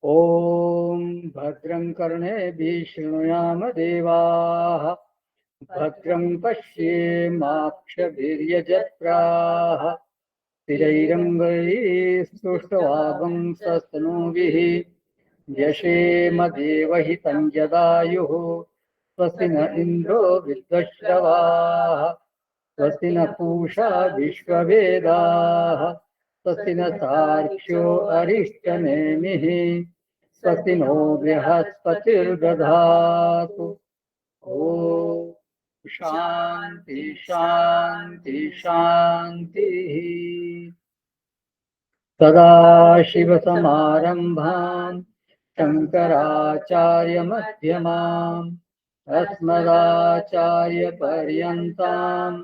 ॐ भद्रं कर्णेभिः शृणुयाम देवाः भद्रं पश्येमाक्षभिर्यजत्राः स्थिरैरङ्गैः स्तुष्टवागुंसस्तनूभिः व्यशेम देवहितं यदायुः स्वस्ति न इन्द्रो विद्वश्रवाः स्वस्ति न पूषा विश्ववेदाः स्वस्ति न सार्क्ष्यो अरिष्टनेमिः स्वस्ति नो बृहस्पतिर्दधातु। ॐ शान्ति शान्ति शान्तिः। सदाशिवसमारम्भाम् शङ्कराचार्यमध्यमाम् अस्मदाचार्यपर्यन्ताम्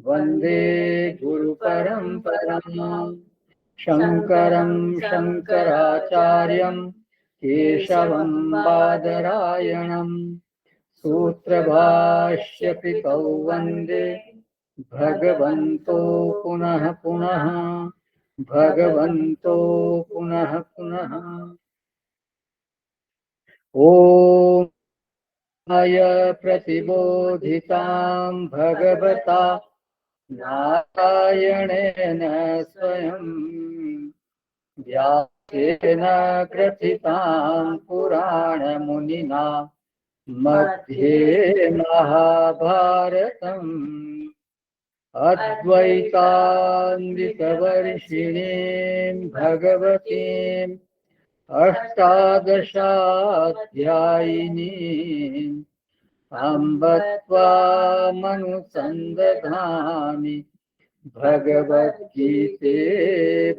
वन्दे गुरुपरम्पराम्। शङ्करं शङ्कराचार्यं केशवं बादरायणम् सूत्रभाष्यकृतौ वन्दे भगवन्तो पुनः पुनः भगवन्तो पुनः पुनः। ॐ आय प्रतिबोधितां भगवता नारायणेन स्वयं व्यासेन ग्रथितां पुराणमुनिना मध्ये महाभारतम् अद्वैतान्वितवर्षिणीं भगवतीम् अष्टादशाध्यायिनीम् अम्ब त्वामनुसन्दधामि भगवद्गीते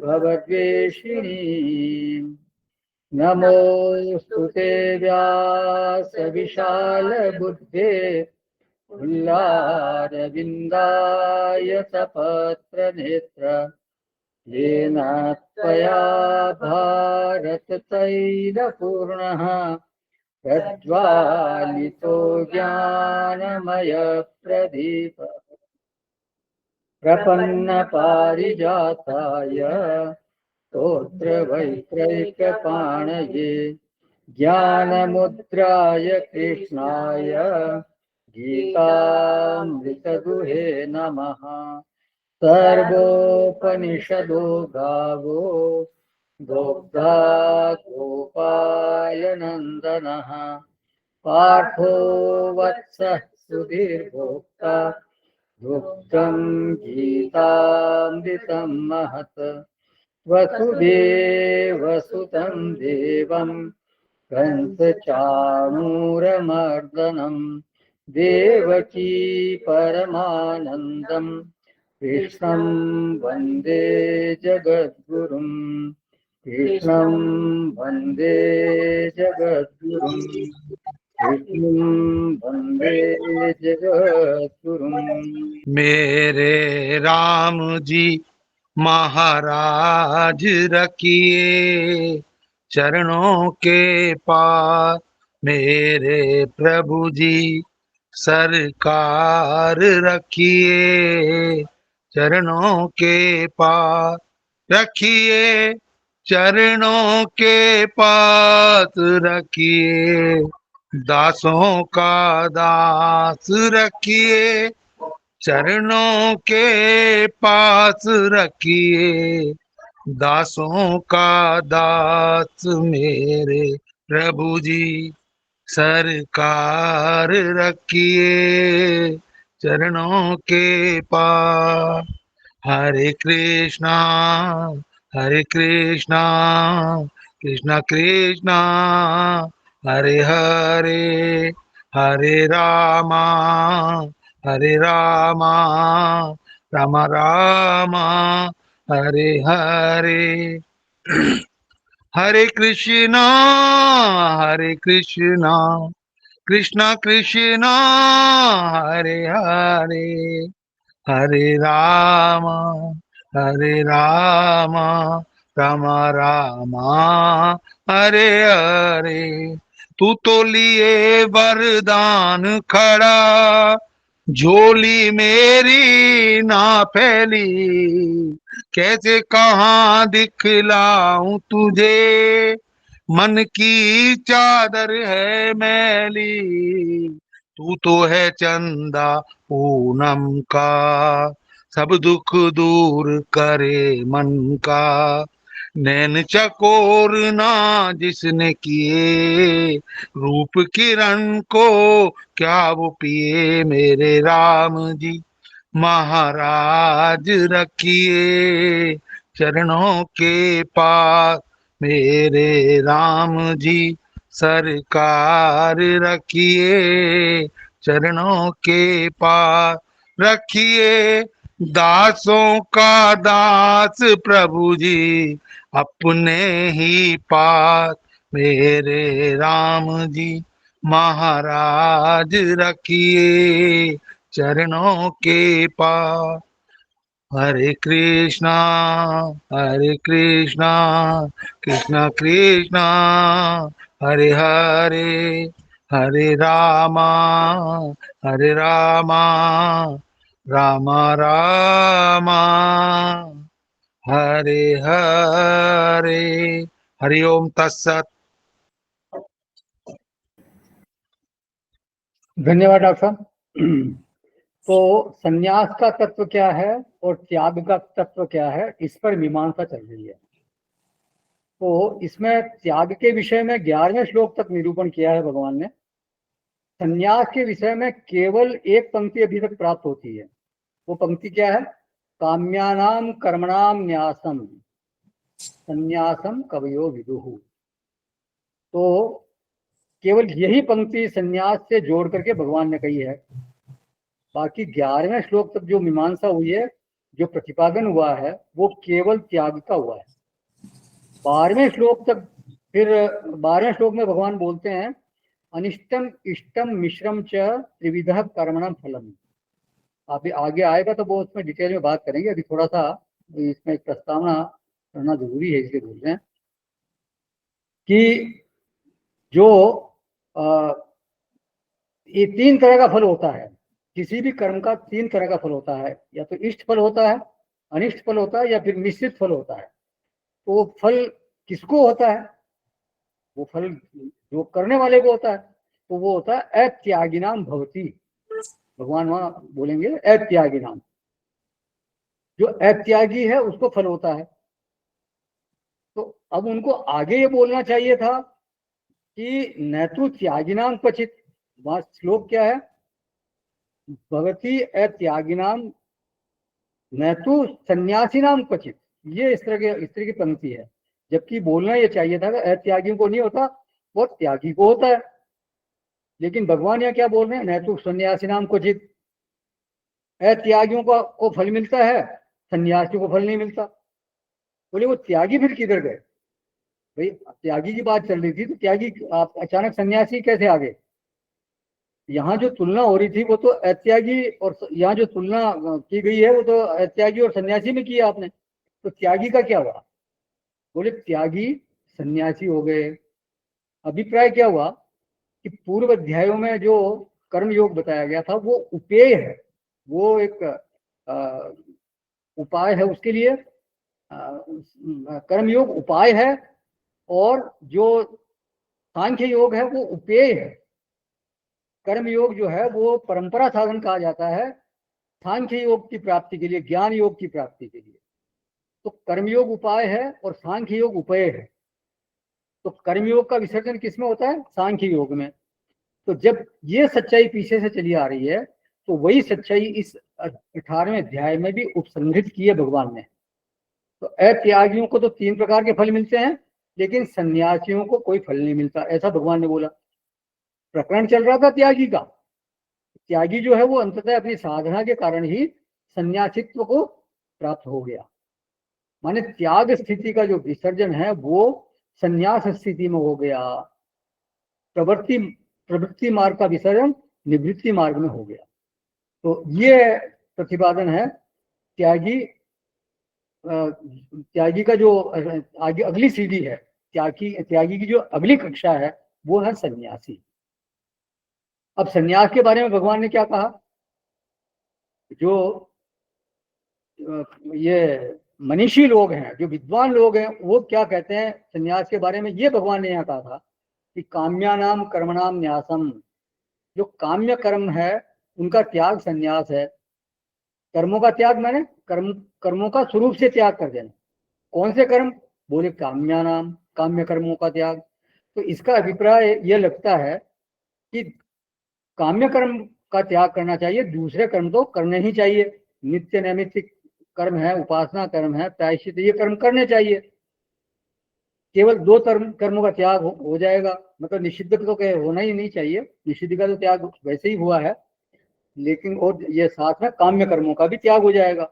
भवद्वेषिणीम्। नमोऽस्तु ते व्यासविशालबुद्धे फुल्लारविन्दायतपत्रनेत्र येन त्वया भारततैलपूर्णः प्रज्वालितो ज्ञानमयप्रदीप प्रपन्नपारिजाताय स्तोत्रवैत्रैकपाणये ज्ञानमुद्राय कृष्णाय गीतामृतदुहे नमः। सर्वोपनिषदो गावो दोग्धा गोपालनन्दनः पार्थो वत्सः सुधीर्भोक्ता दुग्धं गीतामृतं महत्। वसुदेवसुतं देवं कंसचाणूरमर्दनं देवकी परमानन्दं कृष्णं वन्दे जगद्गुरुं कृष्णं वन्दे जगद्गुरुं कृष्णं वन्दे जगद्गुरुं। मेरे राम जी महाराज रखिए चरणों के पास, मेरे प्रभु जी सरकार रखिए चरणों के पास, रखिए चरणों के पास रखिए, दासों का दास रखिए चरणों के पास रखिए, दासों का दास मेरे प्रभु जी सरकार रखिए चरणों के पास। हरे कृष्णा कृष्णा कृष्णा हरे हरे, हरे रामा राम राम हरे हरे। हरे कृष्णा कृष्णा कृष्णा हरे हरे, हरे राम राम राम हरे हरे। तू तो लिए वरदान खड़ा, झोली मेरी ना फैली, कैसे कहाँ दिखलाऊं तुझे मन की चादर है मैली, तू तो है चंदा पूनम का, सब दुख दूर करे मन का। नैन चकोर ना जिसने किए, रूप किरण को क्या वो पिए, मेरे राम जी महाराज रखिए चरणों के पास, मेरे राम जी सरकार रखिए चरणों के पास। रखिए दासों का दास प्रभु जी अपने ही पास, मेरे राम जी महाराज रखिए चरणों के पास। हरे कृष्णा कृष्णा कृष्णा हरे हरे, हरे रामा रामा रामा हरे हरे। हरि ओम तत्सत। धन्यवाद डॉक्टर साहब। तो संन्यास का तत्व क्या है और त्याग का तत्व क्या है, इस पर मीमांसा चल रही है। तो इसमें त्याग के विषय में 11वें श्लोक तक निरूपण किया है भगवान ने। संन्यास के विषय में केवल एक पंक्ति अभी तक प्राप्त होती है। वो पंक्ति क्या है? काम्यानाम कर्मणाम न्यासम संन्यासम कवयो विदुः। तो केवल यही पंक्ति संन्यास से जोड़ करके भगवान ने कही है। बाकी 11वें श्लोक तक जो मीमांसा हुई है, जो प्रतिपादन हुआ है, वो केवल त्याग का हुआ है। 12वें श्लोक तक, फिर 12वें श्लोक में भगवान बोलते हैं अनिष्टम इष्टम मिश्रम च त्रिविध कर्मणम फलम। अभी आगे आएगा तो वो उसमें डिटेल में बात करेंगे। अभी थोड़ा सा इसमें एक प्रस्तावना करना जरूरी है, इसलिए बोल रहे हैं कि जो ये 3 तरह का फल होता है। किसी भी कर्म का 3 तरह का फल होता है, या तो इष्ट फल होता है, अनिष्ट फल होता है, या फिर मिश्रित फल होता है। तो वो फल किसको होता है? वो फल जो करने वाले को होता है। तो वो होता है अत्यागिनाम भवती। भगवान वहां बोलेंगे अत्यागिनाम। जो अत्यागी है उसको फल होता है। तो अब उनको आगे ये बोलना चाहिए था कि न तो त्यागिनाम क्वचित, वहां श्लोक क्या है? भवती अत्यागिनाम न तो सन्यासी नाम क्वचित। ये इस तरह की पंक्ति है। जबकि बोलना ये चाहिए था कि अत्यागियों को नहीं होता, वो त्यागी को होता है। लेकिन भगवान यहाँ क्या बोल रहे हैं? न तो सन्यासी नाम क्वचित। अत्यागियों को फल मिलता है, सन्यासियों को फल नहीं मिलता। बोले वो त्यागी फिर किधर गए? भाई त्यागी की बात चल रही थी, तो त्यागी आप अचानक सन्यासी कैसे आ गए? यहाँ जो तुलना हो रही थी वो तो अत्यागी, और यहाँ जो तुलना की गई है वो तो अत्यागी और सन्यासी में की है आपने। तो त्यागी का क्या हुआ? बोले त्यागी सन्यासी हो गए। अभिप्राय क्या हुआ कि पूर्व अध्यायों में जो कर्म योग बताया गया था वो उपेय है, वो एक उपाय है उसके लिए। कर्म योग उपाय है, और जो सांख्य योग है वो उपेय है। कर्म योग जो है वो परंपरा साधन कहा जाता है सांख्य योग की प्राप्ति के लिए, ज्ञान योग की प्राप्ति के लिए। तो कर्मयोग उपाय है और सांख्य योग उपेय है। तो कर्मयोग का विसर्जन किसमें होता है? सांख्य योग में। तो जब ये सच्चाई पीछे से चली आ रही है, तो वही सच्चाई इस 18वें अध्याय में भी उपसंहृत की है भगवान ने। तो अत्यागियों को तो 3 प्रकार के फल मिलते हैं, लेकिन सन्यासियों को कोई फल नहीं मिलता, ऐसा भगवान ने बोला। प्रकरण चल रहा था त्यागी का। त्यागी जो है वो अंततः अपनी साधना के कारण ही सन्यासित्व को प्राप्त हो गया। माने त्याग स्थिति का जो विसर्जन है वो संन्यास स्थिति में हो गया। प्रवृत्ति मार्ग का विसर्जन निवृत्ति मार्ग में हो गया। तो ये प्रतिपादन है त्यागी। त्यागी का जो आगे अगली सीढ़ी है, त्यागी की जो अगली कक्षा है वो है सन्यासी। अब सन्यास के बारे में भगवान ने क्या कहा? जो ये मनीषी लोग हैं, जो विद्वान लोग हैं, वो क्या कहते हैं संन्यास के बारे में, ये भगवान ने यहाँ कहा था कि काम्यानाम कर्मणाम न्यासम, जो काम्य कर्म है उनका त्याग संन्यास है। कर्मों का त्याग माने कर्मों का स्वरूप से त्याग कर देना। कौन से कर्म? बोले काम्यानाम, काम्य कर्मों का त्याग। तो इसका अभिप्राय यह लगता है कि काम्य कर्म का त्याग करना चाहिए, दूसरे कर्म तो करने ही चाहिए। नित्य नैमित्तिक कर्म है, उपासना कर्म है, प्रायश्चित, ये कर्म करने चाहिए। केवल दो कर्मों का त्याग हो जाएगा, मतलब निषिद्ध तो कहे होना ही नहीं चाहिए, निषिद्ध का तो त्याग वैसे ही हुआ है, लेकिन और ये साथ में काम्य कर्मों का भी त्याग हो जाएगा।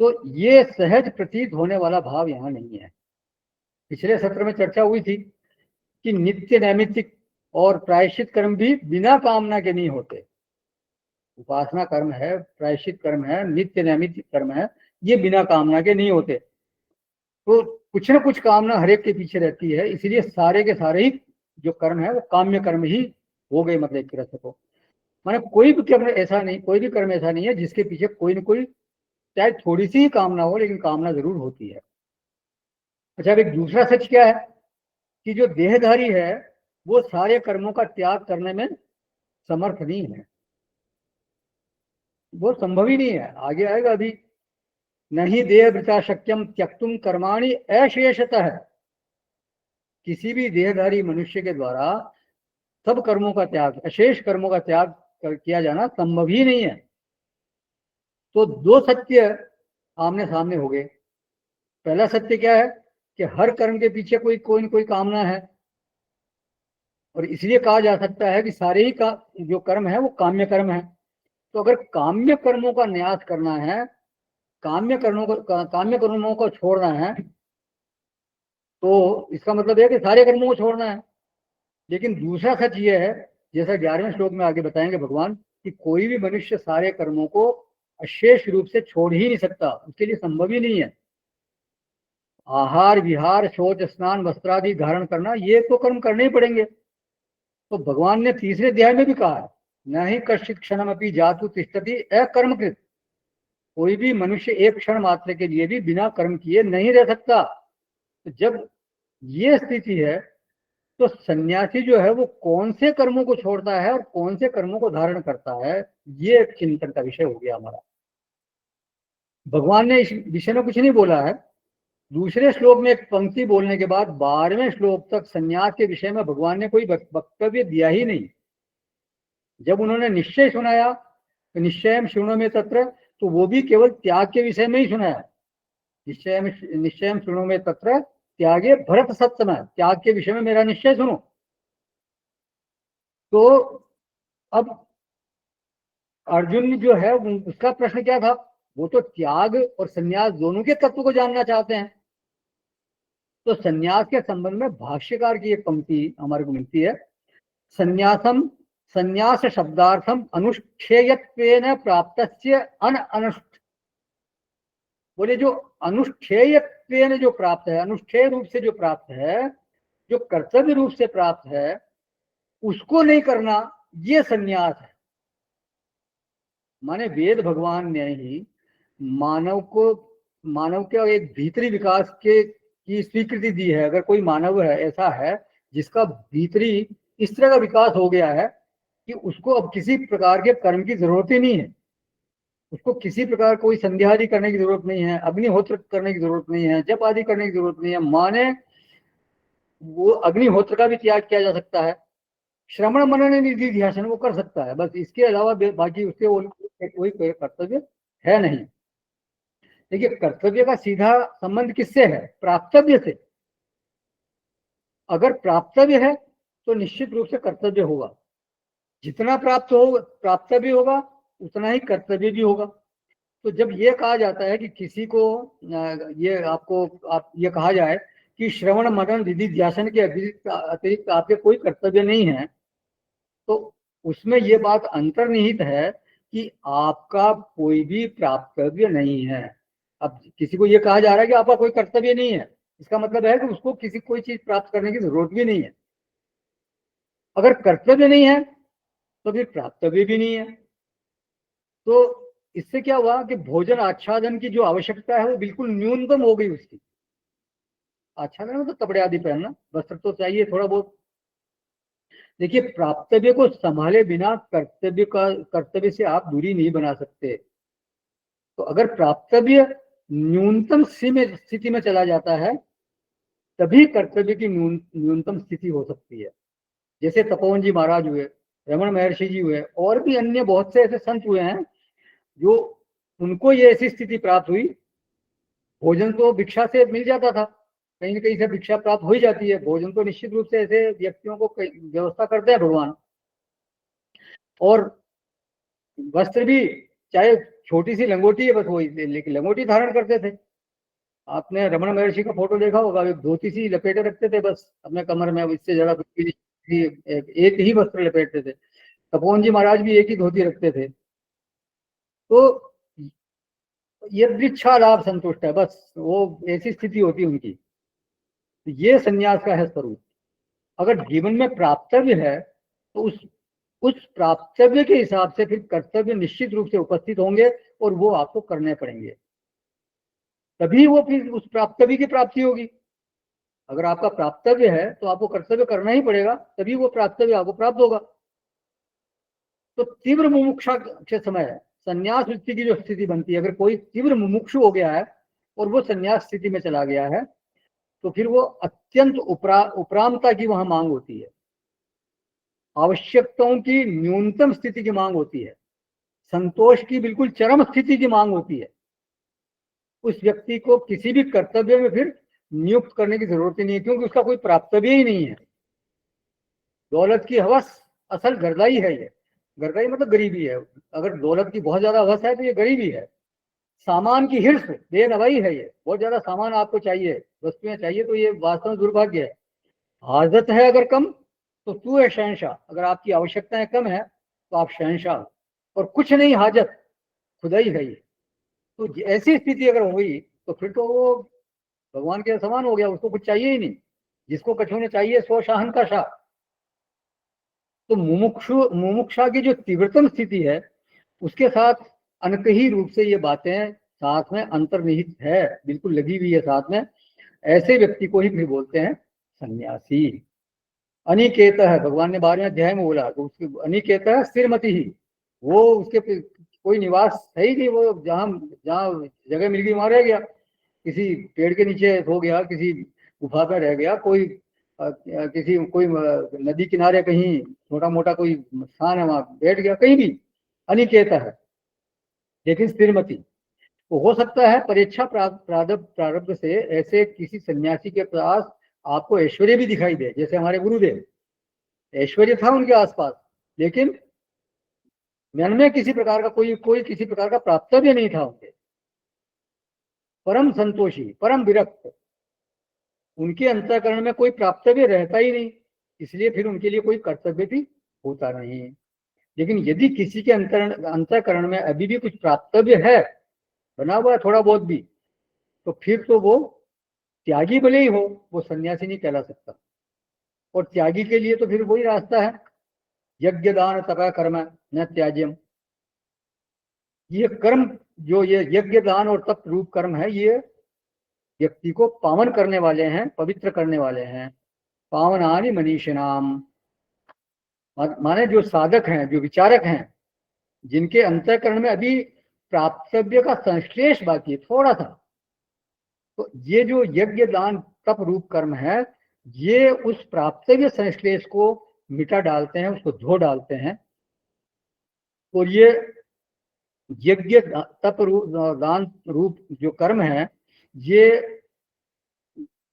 तो ये सहज प्रतीत होने वाला भाव यहाँ नहीं है। पिछले सत्र में चर्चा हुई थी कि नित्य नैमित्तिक और प्रायश्चित कर्म भी बिना कामना के नहीं होते। उपासना कर्म है, प्रायश्चित कर्म है, नित्य नैमित्तिक कर्म है, ये बिना कामना के नहीं होते। तो कुछ न कुछ कामना हर एक के पीछे रहती है, इसलिए सारे के सारे ही जो कर्म है वो काम्य कर्म ही हो गए। मतलब एक तरह से तो माने कोई भी कर्म ऐसा नहीं, कोई भी कर्म ऐसा नहीं है जिसके पीछे कोई न कोई, चाहे थोड़ी सी ही कामना हो, लेकिन कामना जरूर होती है। अच्छा, अब एक दूसरा सच क्या है कि जो देहधारी है वो सारे कर्मों का त्याग करने में समर्थ नहीं है, वो संभव ही नहीं है। आगे आएगा अभी, नहीं देह वृता शक्यम त्यक्तुम कर्माणि अशेषतः। किसी भी देहधारी मनुष्य के द्वारा सब कर्मों का त्याग, अशेष कर्मों का त्याग किया जाना संभव ही नहीं है। तो दो सत्य आमने सामने हो गए। पहला सत्य क्या है कि हर कर्म के पीछे कोई न कोई कामना है, और इसलिए कहा जा सकता है कि सारे ही का जो कर्म है वो काम्य कर्म है। तो अगर काम्य कर्मों का न्यास करना है, काम्य कर्मों को छोड़ना है, तो इसका मतलब है कि सारे कर्मों को छोड़ना है। लेकिन दूसरा सच ये है, जैसा 11वें श्लोक में आगे बताएंगे भगवान, कि कोई भी मनुष्य सारे कर्मों को अशेष रूप से छोड़ ही नहीं सकता, उसके लिए संभव ही नहीं है। आहार विहार शौच स्नान वस्त्रादि धारण करना, ये तो कर्म करने ही पड़ेंगे। तो भगवान ने तीसरे अध्याय में भी कहा है, न ही कश्चित क्षणम अपनी जातु तिष्ठति अकर्मकृत। कोई भी मनुष्य एक क्षण मात्र के लिए भी बिना कर्म किए नहीं रह सकता। तो जब ये स्थिति है, तो सन्यासी जो है वो कौन से कर्मों को छोड़ता है और कौन से कर्मों को धारण करता है, ये एक चिंतन का विषय हो गया हमारा। भगवान ने इस विषय में कुछ नहीं बोला है। दूसरे श्लोक में एक पंक्ति बोलने के बाद 12वें श्लोक तक सन्यास के विषय में भगवान ने कोई वक्तव्य दिया ही नहीं। जब उन्होंने निश्चय सुनाया, तो निश्चयम शृणु में तत्र, तो वो भी केवल त्याग के विषय में ही सुनाया। निश्चयम शृणु में तत्र त्यागे भरत सत्तम, त्याग के विषय में मेरा निश्चय सुनो। तो अब अर्जुन जो है उसका प्रश्न क्या था, वो तो त्याग और संन्यास दोनों के तत्व को जानना चाहते हैं। तो संन्यास के संबंध में भाष्यकार की एक पंक्ति हमारे को मिलती है, संन्यासम संन्यास शब्दार्थम अनुष्ठेयत्वेन प्राप्तस्य अनुष्ठ। बोले जो अनुष्ठेयत्वेन जो प्राप्त है, अनुष्ठेय रूप से जो प्राप्त है, जो कर्तव्य रूप से प्राप्त है, उसको नहीं करना, ये संन्यास है। माने वेद भगवान ने ही मानव के एक भीतरी विकास के की स्वीकृति दी है। अगर कोई मानव है ऐसा है जिसका भीतरी इस तरह का विकास हो गया है कि उसको अब किसी प्रकार के कर्म की जरूरत ही नहीं है, उसको किसी प्रकार कोई संध्या आदि करने की जरूरत नहीं है, अग्निहोत्र करने की जरूरत नहीं है, जप आदि करने की जरूरत नहीं है। माने वो अग्निहोत्र का भी त्याग किया जा सकता है, श्रवण मनन निधि ध्यान वो कर सकता है, बस इसके अलावा बाकी उसके कोई कर्तव्य है नहीं। देखिए, कर्तव्य का सीधा संबंध किससे है? प्राप्तव्य से। अगर प्राप्तव्य है तो निश्चित रूप से कर्तव्य होगा। जितना प्राप्त हो प्राप्तव्य होगा, उतना ही कर्तव्य भी होगा। तो जब ये कहा जाता है कि किसी को ये आप ये कहा जाए कि श्रवण मनन विधि ध्यान के अतिरिक्त आपके कोई कर्तव्य नहीं है, तो उसमें ये बात अंतर्निहित है कि आपका कोई भी प्राप्तव्य नहीं है। अब किसी को ये कहा जा रहा है कि आपका कोई कर्तव्य नहीं है, इसका मतलब है कि उसको किसी कोई चीज प्राप्त करने की जरूरत भी नहीं है। अगर कर्तव्य नहीं है तो फिर प्राप्तव्य भी नहीं है। तो इससे क्या हुआ कि भोजन आच्छादन की जो आवश्यकता है वो बिल्कुल न्यूनतम हो गई उसकी। आच्छादन मतलब कपड़े आदि पहनना, वस्त्र तो चाहिए थोड़ा बहुत। देखिए, प्राप्तव्य को संभाले बिना कर्तव्य से आप दूरी नहीं बना सकते। तो अगर प्राप्तव्य न्यूनतम स्थिति में चला जाता है, तभी कर्तव्य की न्यूनतम स्थिति हो सकती है। जैसे तपोवन जी महाराज हुए, रमण महर्षि जी हुए, और भी अन्य बहुत से ऐसे संत हुए हैं जो उनको ये ऐसी स्थिति प्राप्त हुई। भोजन तो भिक्षा से मिल जाता था, कहीं न कहीं से भिक्षा प्राप्त हो ही जाती है। भोजन तो निश्चित रूप से ऐसे व्यक्तियों को व्यवस्था करते हैं भगवान। और वस्त्र भी, चाहे छोटी सी लंगोटी है बस वही, लेकिन लंगोटी धारण करते थे। आपने रमण महर्षि का फोटो देखा होगा, एक धोती सी लपेटे रखते थे बस अपने कमर में, इससे ज्यादा कुछ भी नहीं, एक ही वस्त्र लपेटते थे। तपोवन जी महाराज भी एक ही धोती रखते थे। तो यदृच्छा लाभ संतुष्ट है, बस वो ऐसी स्थिति होती है उनकी। तो ये संन्यास का है स्वरूप। अगर जीवन में प्राप्तव्य है तो उस प्राप्तव्य के हिसाब से फिर कर्तव्य निश्चित रूप से उपस्थित होंगे और वो आपको करने पड़ेंगे, तभी वो फिर उस प्राप्तव्य की प्राप्ति होगी। अगर आपका प्राप्तव्य है तो आपको कर्तव्य करना ही पड़ेगा, तभी वो प्राप्तव्य आपको प्राप्त होगा। तो तीव्र मुमुक्षा के समय संन्यास वृत्ति की जो स्थिति बनती है, अगर कोई तीव्र मुमुक्षु हो गया है और वो संन्यास स्थिति में चला गया है, तो फिर वो अत्यंत उपरामता की वहां मांग होती है, आवश्यकताओं की न्यूनतम स्थिति की मांग होती है, संतोष की बिल्कुल चरम स्थिति की मांग होती है। उस व्यक्ति को किसी भी कर्तव्य में फिर नियुक्त करने की जरूरत ही नहीं है, क्योंकि उसका कोई प्राप्तव्य ही नहीं है। दौलत की हवस असल गर्दाई है। ये गर्दाई मतलब गरीबी है। अगर दौलत की बहुत ज्यादा हवस है तो ये गरीबी है। सामान की हिर्स बेनवाई है। ये बहुत ज्यादा सामान आपको चाहिए, वस्तुएं चाहिए, तो ये वास्तव में दुर्भाग्य है। हाजत है अगर कम तो तू है शहनशाह। अगर आपकी आवश्यकताएं कम है तो आप शहनशाह, और कुछ नहीं हाजत, खुदाई है ये। तो ऐसी स्थिति अगर हुई तो फिर तो वो भगवान के समान हो गया, उसको कुछ चाहिए ही नहीं। जिसको कछु ने चाहिए सो शाहन का शाह। तो मुमुक्षा की जो तीव्रतम स्थिति है, उसके साथ अनकही रूप से ये बातें साथ में अंतर्निहित है, बिल्कुल लगी हुई है साथ में। ऐसे व्यक्ति को ही फिर बोलते हैं सन्यासी। अनिकेत है, भगवान ने 12वें अध्याय में बोला, तो उसकी अनिकेत है स्थिरमति ही। वो उसके कोई निवास है ही नहीं, वो जहाँ जहाँ जगह मिल गई वहां रह गया। किसी पेड़ के नीचे हो गया, किसी गुफा में रह गया, कोई नदी किनारे कहीं छोटा मोटा कोई स्थान है वहां बैठ गया, कहीं भी अनिकेत है, लेकिन स्थिरमति। तो हो सकता है परीक्षा प्रारब्ध से ऐसे किसी सन्यासी के पास आपको ऐश्वर्य भी दिखाई दे, जैसे हमारे गुरुदेव, ऐश्वर्य था उनके आसपास, लेकिन मन में किसी प्रकार का कोई किसी प्रकार का प्राप्तव्य नहीं था उनके। परम संतोषी, परम विरक्त, उनके अंतःकरण में कोई प्राप्तव्य रहता ही नहीं, इसलिए फिर उनके लिए कोई कर्तव्य भी होता नहीं। लेकिन यदि किसी के अंतःकरण में अभी भी कुछ प्राप्तव्य है, बना हुआ है थोड़ा बहुत भी, तो फिर तो वो त्यागी भले ही हो, वो सन्यासी नहीं कहला सकता। और त्यागी के लिए तो फिर वही रास्ता है, यज्ञ दान तप कर्म न त्याज्यम। ये कर्म, जो ये यज्ञ दान और तप रूप कर्म है, ये व्यक्ति को पावन करने वाले हैं, पवित्र करने वाले हैं। पावनानि मनीषिणाम, माने जो साधक हैं, जो विचारक हैं, जिनके अंतःकरण में अभी प्राप्तव्य का संश्लेष बाकी है थोड़ा सा, तो ये जो यज्ञ दान तप रूप कर्म है, ये उस प्राप्तव्य संश्लेष को मिटा डालते हैं, उसको धो डालते हैं। और ये यज्ञ तप रूप दान रूप जो कर्म है, ये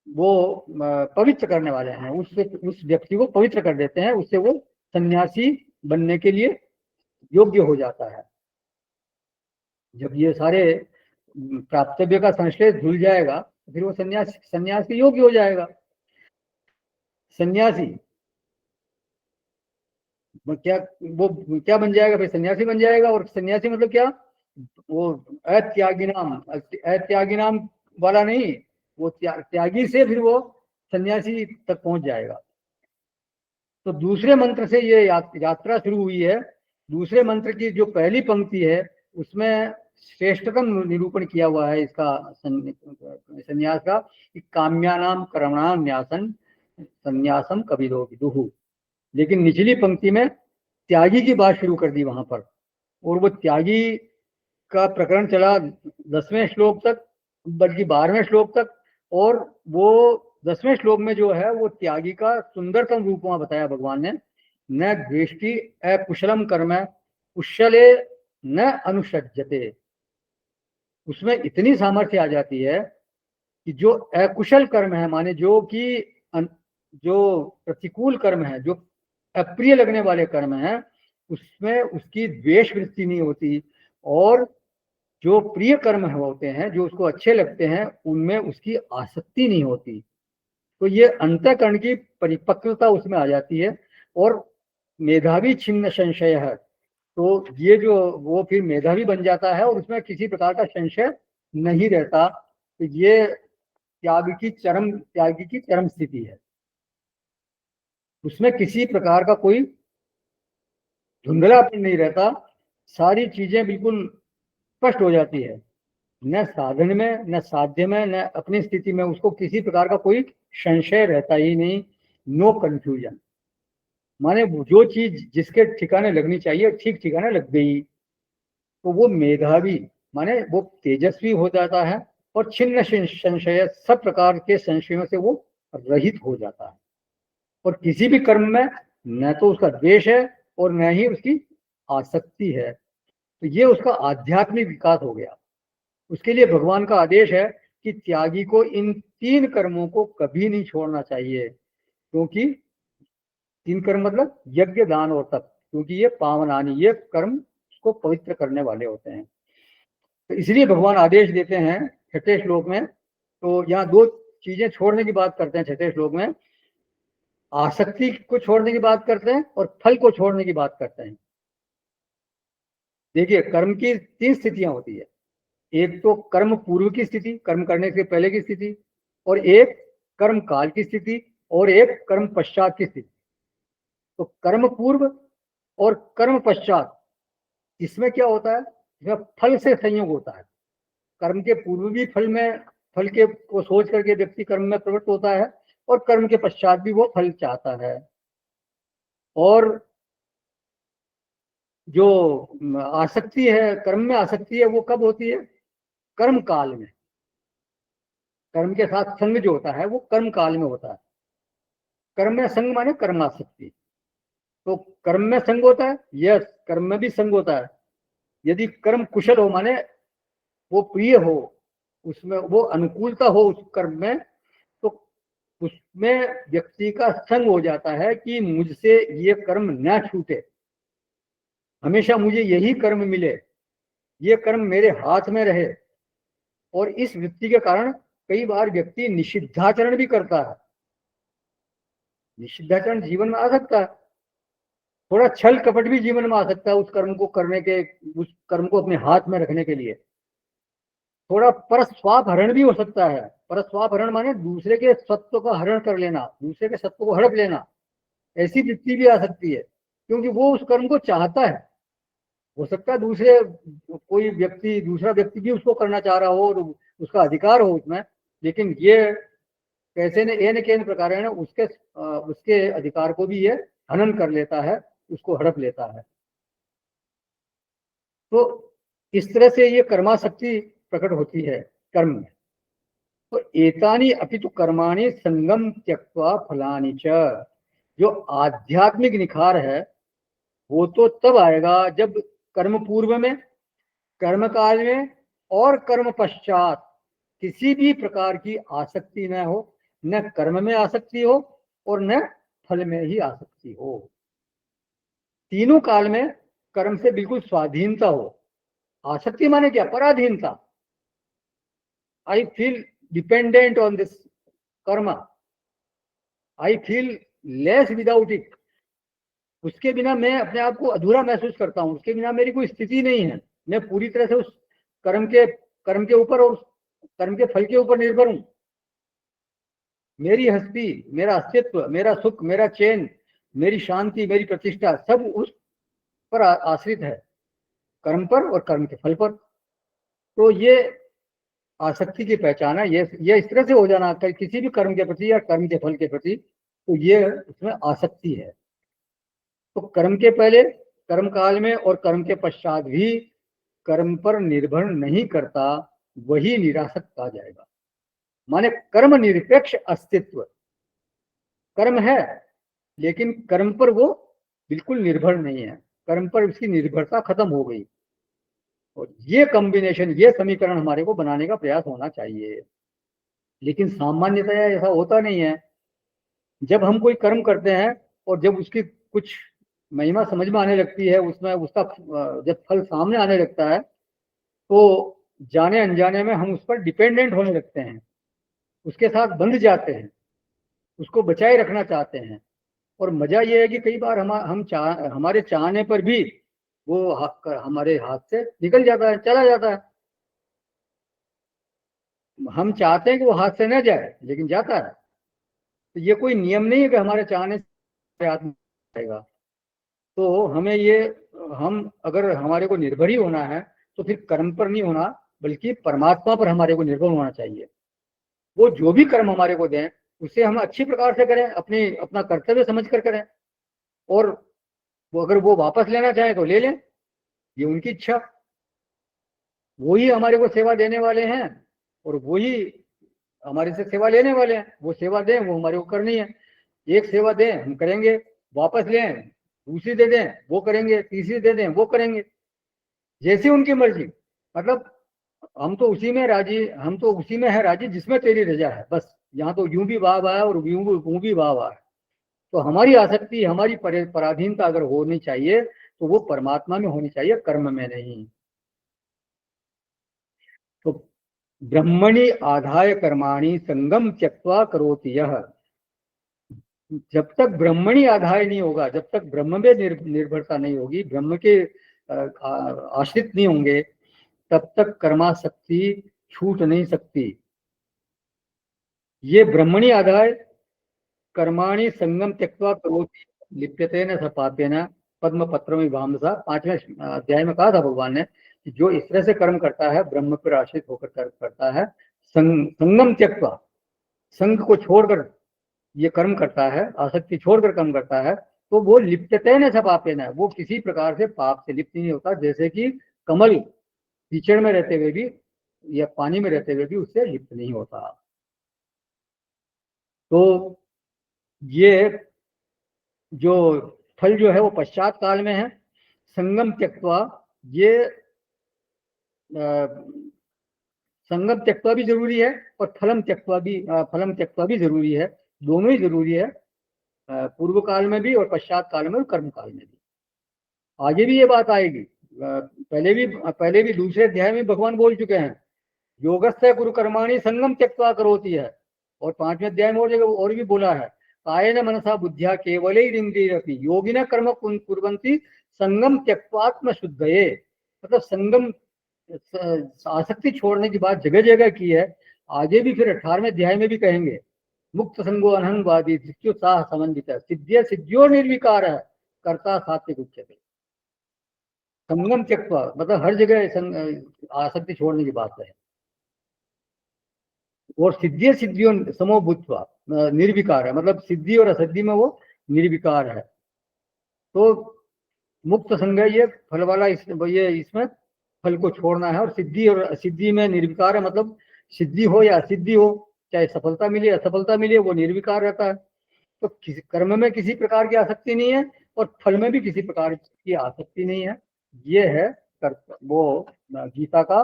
वो पवित्र करने वाले हैं, उस व्यक्ति को पवित्र कर देते हैं, उससे वो सन्यासी बनने के लिए योग्य हो जाता है। जब ये सारे प्राप्तव्य का संश्लेष धुल जाएगा तो फिर वो सन्यास के योग्य हो जाएगा। सन्यासी वो क्या बन जाएगा, फिर सन्यासी बन जाएगा। और सन्यासी मतलब क्या, वो अत्यागी नाम वाला नहीं, वो त्यागी से फिर वो सन्यासी तक पहुंच जाएगा। तो दूसरे मंत्र से ये यात्रा शुरू हुई है। दूसरे मंत्र की जो पहली पंक्ति है उसमें श्रेष्ठतम निरूपण किया हुआ है इसका संन्यास का कि काम्यानाम कर्मणाम न्यासन संन्यासम कबीरो विदुहु। लेकिन निचली पंक्ति में त्यागी की बात शुरू कर दी वहां पर, और वो त्यागी का प्रकरण चला 10वें श्लोक तक, बल्कि 12वें श्लोक तक। और वो 10वें श्लोक में जो है वो त्यागी का सुंदरतम रूप वहां बताया भगवान ने। न द्वेष्टि अकुशलम कर्म कुशले न अनुषज्यते। उसमें इतनी सामर्थ्य आ जाती है कि जो अकुशल कर्म है, माने जो कि जो प्रतिकूल कर्म है, जो अप्रिय लगने वाले कर्म है, उसमें उसकी द्वेष वृत्ति नहीं होती, और जो प्रिय कर्म होते हैं, जो उसको अच्छे लगते हैं, उनमें उसकी आसक्ति नहीं होती। तो ये अंतःकरण की परिपक्वता उसमें आ जाती है। और मेधावी छिन्न संशय है, तो ये जो वो फिर मेधावी बन जाता है और उसमें किसी प्रकार का संशय नहीं रहता। तो ये त्यागी की चरम स्थिति है। उसमें किसी प्रकार का कोई धुंधलापन नहीं रहता, सारी चीजें बिल्कुल स्पष्ट हो जाती है। न साधन में, न साध्य में, न अपनी स्थिति में उसको किसी प्रकार का कोई संशय रहता ही नहीं। नो कंफ्यूजन, माने जो चीज जिसके ठिकाने लगनी चाहिए ठीक ठिकाने लग गई, तो वो मेधावी माने वो तेजस्वी हो जाता है, और छिन्न संशय, सब प्रकार के संशयों से वो रहित हो जाता है। और किसी भी कर्म में न तो उसका द्वेष है और न ही उसकी आसक्ति है। तो ये उसका आध्यात्मिक विकास हो गया। उसके लिए भगवान का आदेश है कि त्यागी को इन 3 कर्मों को कभी नहीं छोड़ना चाहिए, क्योंकि 3 कर्म मतलब यज्ञ, दान और तप, क्योंकि ये पावनानी, ये कर्म को पवित्र करने वाले होते हैं। तो इसलिए भगवान आदेश देते हैं 6ठे श्लोक में। तो यहाँ 2 चीजें छोड़ने की बात करते हैं 6ठे श्लोक में। आसक्ति को छोड़ने की बात करते हैं और फल को छोड़ने की बात करते हैं। देखिए, कर्म की 3 स्थितियां होती है। एक तो कर्म पूर्व की स्थिति, कर्म करने से पहले की स्थिति, और एक कर्म काल की स्थिति, और एक कर्म पश्चात की स्थिति। तो कर्म पूर्व और कर्म पश्चात, इसमें क्या होता है, इसमें फल से संयोग होता है। कर्म के पूर्व भी फल के को सोच करके व्यक्ति कर्म में प्रवृत्त होता है, और कर्म के पश्चात भी वो फल चाहता है। और जो आसक्ति है, कर्म में आसक्ति है, वो कब होती है, कर्म काल में। कर्म के साथ संग जो होता है वो कर्म काल में होता है। कर्म में संग माने कर्मासक्ति। तो कर्म में संग होता है, यस, कर्म में भी संग होता है। यदि कर्म कुशल हो, माने वो प्रिय हो, उसमें वो अनुकूलता हो उस कर्म में, तो उसमें व्यक्ति का संग हो जाता है कि मुझसे ये कर्म न छूटे, हमेशा मुझे यही कर्म मिले, ये कर्म मेरे हाथ में रहे। और इस वृत्ति के कारण कई बार व्यक्ति निषिद्धाचरण भी करता है। निषिद्धाचरण जीवन में आ सकता है, थोड़ा छल कपट भी जीवन में आ सकता है उस कर्म को करने के, उस कर्म को अपने हाथ में रखने के लिए। थोड़ा परस्वापहरण भी हो सकता है। परस्वापहरण माने दूसरे के सत्व का हरण कर लेना, दूसरे के सत्व को हड़प लेना। ऐसी वृत्ति भी आ सकती है, क्योंकि वो उस कर्म को चाहता है। हो सकता है दूसरा व्यक्ति भी उसको करना चाह रहा हो और उसका अधिकार हो उसमें, लेकिन ये कैसे न केन प्रकार है ना, उसके अधिकार को भी ये हनन कर लेता है, उसको हड़प लेता है। तो इस तरह से ये कर्माशक्ति प्रकट होती है कर्म में। तो एतानी अपितु कर्माणि संगम त्यक्त्वा फलानि च। जो आध्यात्मिक निखार है वो तो तब आएगा जब कर्म पूर्व में, कर्म काल में और कर्म पश्चात किसी भी प्रकार की आसक्ति न हो। न कर्म में आसक्ति हो और न फल में ही आसक्ति हो। तीनों काल में कर्म से बिल्कुल स्वाधीनता हो। आसक्ति माने क्या, पराधीनता। I feel dependent on this karma, I feel less without it. उसके बिना मैं अपने आप को अधूरा महसूस करता हूँ, उसके बिना मेरी कोई स्थिति नहीं है। मैं पूरी तरह से उस कर्म के ऊपर और कर्म के फल के ऊपर निर्भर हूँ। मेरी हस्ती, मेरा अस्तित्व, मेरा सुख, मेरा चैन, मेरी शांति, मेरी प्रतिष्ठा सब उस पर आश्रित है। कर्म पर और कर्म के फल पर। तो ये आसक्ति की पहचान है। ये इस तरह से हो जाना किसी भी कर्म के प्रति या कर्म के फल के प्रति, तो ये इसमें आसक्ति है। तो कर्म के पहले, कर्म काल में और कर्म के पश्चात भी कर्म पर निर्भर नहीं करता, वही निरासक्त कहा जाएगा। माने कर्म निरपेक्ष अस्तित्व। कर्म है लेकिन कर्म पर वो बिल्कुल निर्भर नहीं है, कर्म पर उसकी निर्भरता खत्म हो गई। और ये कॉम्बिनेशन, ये समीकरण हमारे को बनाने का प्रयास होना चाहिए। लेकिन सामान्यतया ऐसा होता नहीं है। जब हम कोई कर्म करते हैं और जब उसकी कुछ महिमा समझ में आने लगती है, उसमें उसका जब फल सामने आने लगता है, तो जाने अनजाने में हम उस पर डिपेंडेंट होने लगते हैं, उसके साथ बंध जाते हैं, उसको बचाए रखना चाहते हैं। और मजा ये है कि कई बार हमारे चाहने पर भी वो हमारे हाथ से निकल जाता है, चला जाता है। हम चाहते हैं कि वो हाथ से न जाए, लेकिन जाता है। तो ये कोई नियम नहीं है कि हमारे चाहने से हाथ में जाएगा। तो हमें ये, हम अगर हमारे को निर्भर ही होना है तो फिर कर्म पर नहीं होना, बल्कि परमात्मा पर हमारे को निर्भर होना चाहिए। वो जो भी कर्म हमारे को दें उसे हम अच्छी प्रकार से करें, अपना कर्तव्य समझ कर करें। और वो अगर वो वापस लेना चाहे तो ले लें, ये उनकी इच्छा। वो ही हमारे को सेवा देने वाले हैं और वो ही हमारे से सेवा लेने वाले हैं। वो सेवा दें, वो हमारे को करनी है। एक सेवा दें हम करेंगे, वापस लें दूसरी दे दें वो करेंगे, तीसरी दे दें वो करेंगे, जैसी उनकी मर्जी। मतलब हम तो उसी में है राजी जिसमें तेरी रजा है। बस यहाँ तो यूं भी वाह वाह है और यूं भी वाह वाह है। तो हमारी आसक्ति, हमारी पराधीनता अगर होनी चाहिए तो वो परमात्मा में होनी चाहिए, कर्म में नहीं। तो ब्रह्मणि आधाय कर्माणि संगम त्यक्त्वा करोति यह। जब तक ब्रह्मणि आधाय नहीं होगा, जब तक ब्रह्म में निर्भरता नहीं होगी, ब्रह्म के आश्रित नहीं होंगे, तब तक कर्माशक्ति छूट नहीं सकती। ये ब्रह्मणि आधाय कर्माणि संगम त्यक्त्वा करोति लिप्यतेन स पापेन पद्म पत्र विभामसा। 5वें अध्याय में कहा था भगवान ने कि जो इस तरह से कर्म करता है, ब्रह्म पर आश्रित होकर कर्म करता है, संगम त्यक्त्वा, संग को छोड़कर ये कर्म करता है, आसक्ति छोड़कर कर्म करता है, तो वो लिप्यतेन स पापेन, वो किसी प्रकार से पाप से लिप्त नहीं होता। जैसे कि कमल कीचड़ में रहते हुए भी या पानी में रहते हुए भी उससे लिप्त नहीं होता। तो ये जो फल जो है वो पश्चात काल में है। संगम त्यक्त्वा, ये संगम त्यक्त्वा भी जरूरी है और फलम त्यक्त्वा भी जरूरी है। दोनों ही जरूरी है, पूर्व काल में भी और पश्चात काल में और कर्म काल में भी। आगे भी ये बात आएगी। पहले भी दूसरे अध्याय में भगवान बोल चुके हैं, योगस्य गुरु कर्माणि संगम त्यक्त्वा करोति है। और 5वें अध्याय में और जगह और भी बोला है, कायेन मनसा बुद्धिया केवलैरिन्द्रियरपि योगिनः कर्म कुर्वन्ति संगम त्यक्त्वात्म शुद्धये। मतलब संगम, आसक्ति छोड़ने की बात जगह जगह की है। आगे भी फिर 18वें अध्याय में भी कहेंगे, मुक्त संगो अनहंगवादी साह समन्वित सिद्धिय सिद्धियो निर्विकार कर्ता सात्विक उच्यते। संगम त्यक्त्वा मतलब हर जगह आसक्ति छोड़ने की बात है। और सिद्धि सिद्धियों समो भूत्वा निर्विकार है, मतलब सिद्धि और असिद्धि में वो निर्विकार है। तो मुक्त संग ये फल वाला, ये इसमें फल को छोड़ना है। और सिद्धि और असिद्धि में निर्विकार है, मतलब सिद्धि हो या असिद्धि हो, चाहे सफलता मिले असफलता मिले, वो निर्विकार रहता है। तो किसी कर्म में किसी प्रकार की आसक्ति नहीं है और फल में भी किसी प्रकार की आसक्ति नहीं है। ये है वो गीता का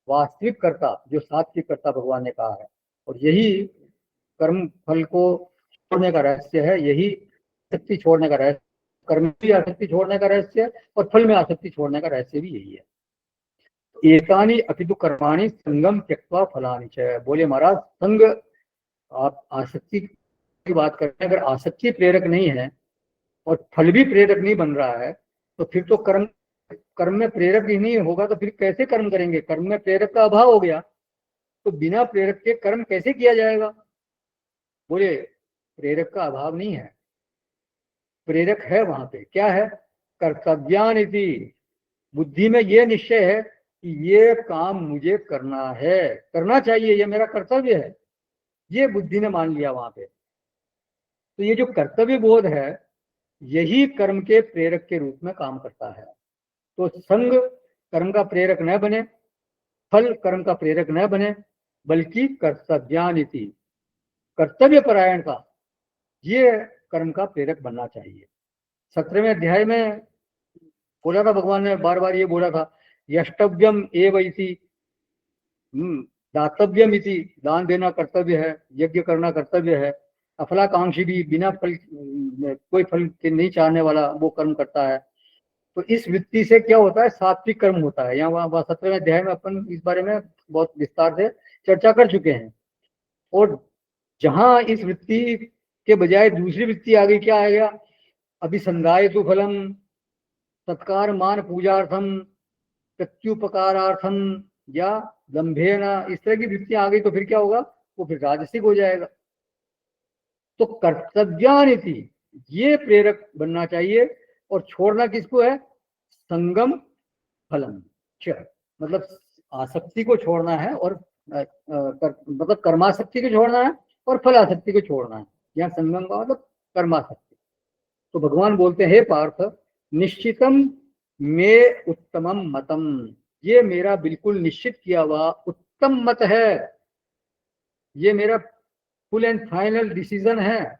वास्तविक कर्ता, जो सात्विक कर्ता भगवान ने कहा है। और यही कर्म फल को छोड़ने का रहस्य है, यही आसक्ति छोड़ने का रहस्य, कर्म भी आसक्ति छोड़ने का रहस्य और फल में आसक्ति छोड़ने का रहस्य भी यही है। एतानि अपितु कर्माणि संगम त्यक्त्वा फलानि च। बोले महाराज, संग, आप आसक्ति की बात करते हैं, अगर आसक्ति प्रेरक नहीं है और फल भी प्रेरक नहीं बन रहा है, तो फिर तो कर्म में प्रेरक ही नहीं होगा, तो फिर कैसे कर्म करेंगे? कर्म में प्रेरक का अभाव हो गया, तो बिना प्रेरक के कर्म कैसे किया जाएगा? बोले प्रेरक का अभाव नहीं है, प्रेरक है। वहां पे क्या है? कर्तव्यानिति, बुद्धि में ये निश्चय है कि ये काम मुझे करना है, करना चाहिए, ये मेरा कर्तव्य है, ये बुद्धि ने मान लिया वहां पे। तो ये जो कर्तव्य बोध है यही कर्म के प्रेरक के रूप में काम करता है। तो संग कर्म का प्रेरक न बने, फल कर्म का प्रेरक न बने, बल्कि कर्तव्यानिति, कर्तव्य परायणता, ये कर्म का प्रेरक बनना चाहिए। 17वें अध्याय में बोला था, भगवान ने बार बार ये बोला था, यष्टव्यम एव इति, दातव्यम इति, दान देना कर्तव्य है, यज्ञ करना कर्तव्य है, अफलाकांक्षी भी, बिना फल, कोई फल के नहीं चाहने वाला वो कर्म करता है। तो इस वृत्ति से क्या होता है, सात्विक कर्म होता है। यहाँ वहाँ 17वें अध्याय में अपन इस बारे में बहुत विस्तार से चर्चा कर चुके हैं। और जहां इस वृत्ति के बजाय दूसरी वृत्ति आ गई, क्या आ गया, अभिसंधाय तो फलम, सत्कार मान पूजार्थम, प्रत्युपकारार्थम या दंभेन, इस तरह की वृत्तियां आ गई तो फिर क्या होगा, वो फिर राजसिक हो जाएगा। तो कर्तव्यानिति, ये प्रेरक बनना चाहिए। और छोड़ना किसको है, संगम फलम च, मतलब आसक्ति को छोड़ना है, और मतलब कर्मासक्ति को छोड़ना है और फलासक्ति को छोड़ना है। यहाँ संगम का मतलब कर्मासक्ति। तो भगवान बोलते हैं, हे पार्थ, निश्चितम में उत्तमम मतम, ये मेरा बिल्कुल निश्चित किया हुआ उत्तम मत है, ये मेरा फुल एंड फाइनल डिसीजन है,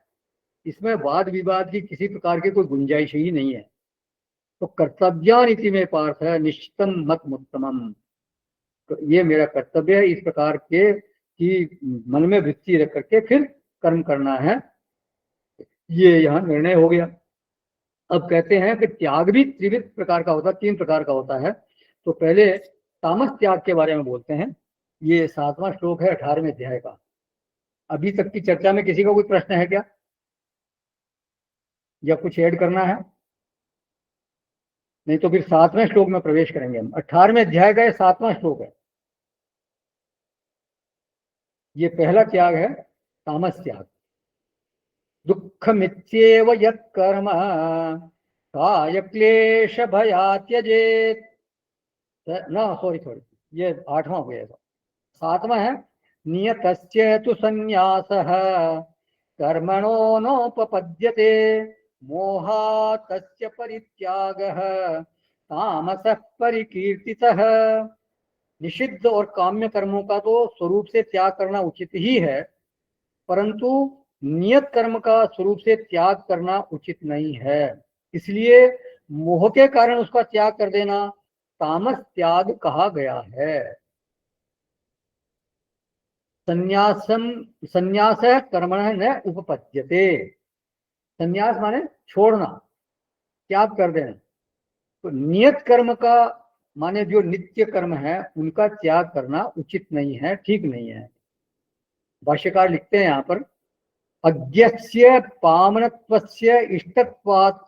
इसमें वाद विवाद की किसी प्रकार की कोई गुंजाइश ही नहीं है। तो कर्तव्यानिति में पार्थ है, निश्चितम मत उत्तमम, तो ये मेरा कर्तव्य है, इस प्रकार के कि मन में वृत्ति रख करके फिर कर्म करना है, ये यहाँ निर्णय हो गया। अब कहते हैं कि त्याग भी त्रिविध प्रकार का होता है, 3 प्रकार का होता है। तो पहले तामस त्याग के बारे में बोलते हैं। ये 7वां श्लोक है 18वें अध्याय का। अभी तक की चर्चा में किसी का कोई प्रश्न है क्या, या कुछ ऐड करना है? नहीं तो फिर 7वें श्लोक में प्रवेश करेंगे हम। 18वें अध्याय का ये 7वां श्लोक है। ये पहला त्याग है तामस त्याग। दुख मित्येव यत्कर्म काय क्लेश भया त्यजेत, ना सॉरी, ये 8वां हो गया। 7वां है नियतस्य तु संन्यासः कर्मणो नोपपद्यते मोहातस्य परित्यागः तामसः परिकीर्तितः। निषिद्ध और काम्य कर्मों का तो स्वरूप से त्याग करना उचित ही है, परंतु नियत कर्म का स्वरूप से त्याग करना उचित नहीं है। इसलिए मोह के कारण उसका त्याग कर देना तामस त्याग कहा गया है। संन्यासम, संन्यास है कर्मण न उपपद्यते, संन्यास माने छोड़ना, त्याग कर देना। तो नियत कर्म का माने जो नित्य कर्म है उनका त्याग करना उचित नहीं है, ठीक नहीं है। भाष्यकार लिखते हैं यहाँ पर, अज्ञस्य पावनत्वस्य इष्टत्वात्,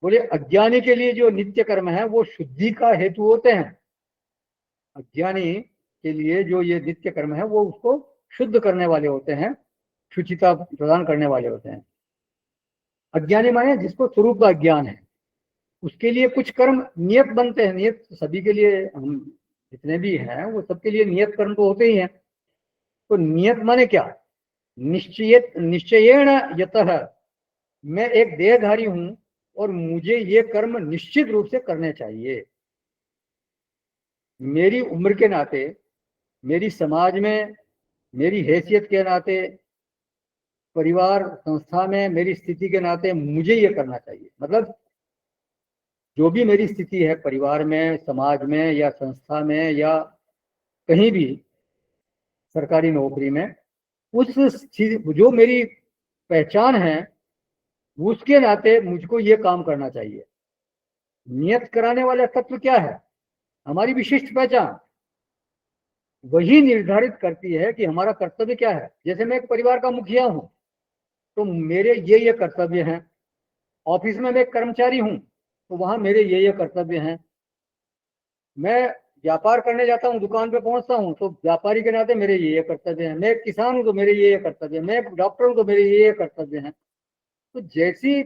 बोले अज्ञानी के लिए जो नित्य कर्म है वो शुद्धि का हेतु होते हैं। अज्ञानी के लिए जो ये नित्य कर्म है वो उसको शुद्ध करने वाले होते हैं, शुचिता प्रदान करने वाले होते हैं। अज्ञानी माने जिसको स्वरूप का ज्ञान है, उसके लिए कुछ कर्म नियत बनते हैं। नियत सभी के लिए, हम जितने भी हैं वो सबके लिए नियत कर्म तो होते ही हैं। तो नियत माने क्या, निश्चयत, निश्चयेण यतः, मैं एक देहधारी हूं और मुझे ये कर्म निश्चित रूप से करने चाहिए। मेरी उम्र के नाते, मेरी समाज में मेरी हैसियत के नाते, परिवार संस्था में मेरी स्थिति के नाते मुझे ये करना चाहिए। मतलब जो भी मेरी स्थिति है परिवार में, समाज में या संस्था में या कहीं भी सरकारी नौकरी में, उस जो मेरी पहचान है उसके नाते मुझको ये काम करना चाहिए। नियत कराने वाला तत्व क्या है, हमारी विशिष्ट पहचान, वही निर्धारित करती है कि हमारा कर्तव्य क्या है। जैसे मैं एक परिवार का मुखिया हूं तो मेरे ये कर्तव्य हैं। ऑफिस में मैं एक कर्मचारी हूं तो वहां मेरे ये कर्तव्य हैं। मैं व्यापार करने जाता हूँ, दुकान पे पहुंचता हूँ तो व्यापारी के नाते मेरे ये कर्तव्य हैं। मैं एक किसान हूँ तो मेरे ये कर्तव्य हैं। मैं एक डॉक्टर हूँ तो मेरे ये कर्तव्य हैं। तो जैसी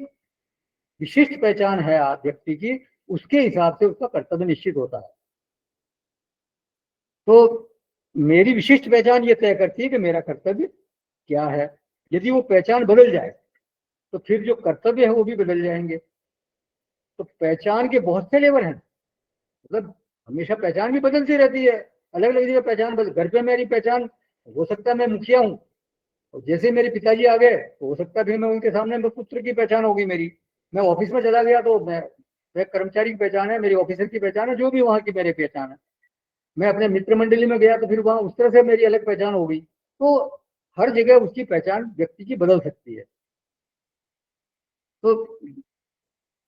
विशिष्ट पहचान है आप व्यक्ति की, उसके हिसाब से उसका कर्तव्य निश्चित होता है। तो मेरी विशिष्ट पहचान ये तय करती है कि मेरा कर्तव्य क्या है। यदि वो पहचान बदल जाए तो फिर जो कर्तव्य है वो भी बदल जाएंगे। तो पहचान के बहुत से लेवल हैं, मतलब हमेशा पहचान भी बदलती रहती है, अलग अलग जगह पहचान बदल। घर पे मेरी पहचान हो सकता है मैं मुखिया हूँ, और जैसे मेरे पिताजी आ गए तो हो सकता है फिर मैं उनके सामने मैं पुत्र की पहचान होगी मेरी। मैं ऑफिस में चला गया तो मैं कर्मचारी की पहचान है, मेरी ऑफिसर की पहचान है, जो भी वहाँ की मेरी पहचान है। मैं अपने मित्र मंडली में गया तो फिर वहाँ उस तरह से मेरी अलग पहचान होगी। तो हर जगह उसकी पहचान व्यक्ति की बदल सकती है। तो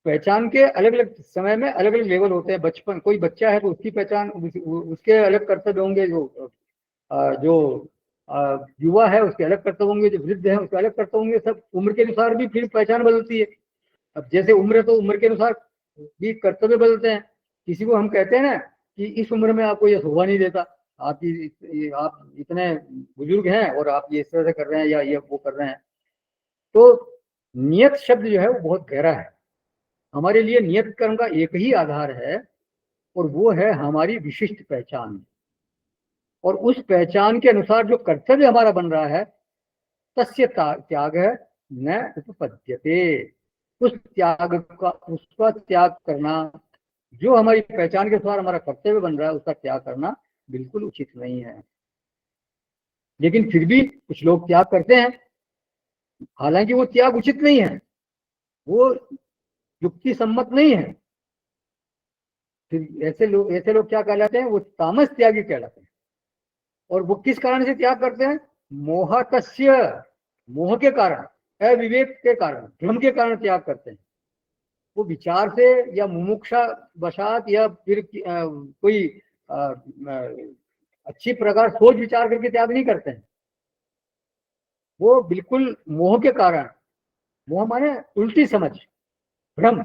पहचान के अलग अलग समय में अलग अलग लेवल होते हैं। बचपन कोई बच्चा है तो उसकी पहचान उसके अलग कर्तव्य होंगे, जो युवा है उसके अलग कर्तव्य होंगे, जो वृद्ध है उसके अलग कर्तव्य होंगे। सब उम्र के अनुसार भी फिर पहचान बदलती है। अब जैसे उम्र है तो उम्र के अनुसार भी कर्तव्य बदलते हैं। किसी को हम कहते हैं ना कि इस उम्र में आपको ये शोभा नहीं देता, आप इतने बुजुर्ग हैं और आप ये इस तरह से कर रहे हैं या ये वो कर रहे हैं। तो नियत शब्द जो है वो बहुत गहरा है। हमारे लिए नियत कर्म का एक ही आधार है और वो है हमारी विशिष्ट पहचान। और उस पहचान के अनुसार जो कर्तव्य हमारा बन रहा है तस्य त्याग है न उपपद्यते। उस त्याग का उसका त्याग करना, जो हमारी पहचान के अनुसार हमारा कर्तव्य बन रहा है उसका त्याग करना बिल्कुल उचित नहीं है। लेकिन फिर भी कुछ लोग त्याग करते हैं, हालांकि वो त्याग उचित नहीं है, वो युक्ति सम्मत नहीं है। फिर ऐसे लोग क्या कहलाते हैं, वो तामस त्यागी कहलाते हैं। और वो किस कारण से त्याग करते हैं? मोहतस्य, मोह के कारण, अविवेक के कारण, भ्रम के कारण त्याग करते हैं। वो विचार से या मुमुक्षा वशात या फिर कोई अच्छी प्रकार सोच विचार करके त्याग नहीं करते हैं। वो बिल्कुल मोह के कारण, मोह माने उल्टी समझ, भ्रम,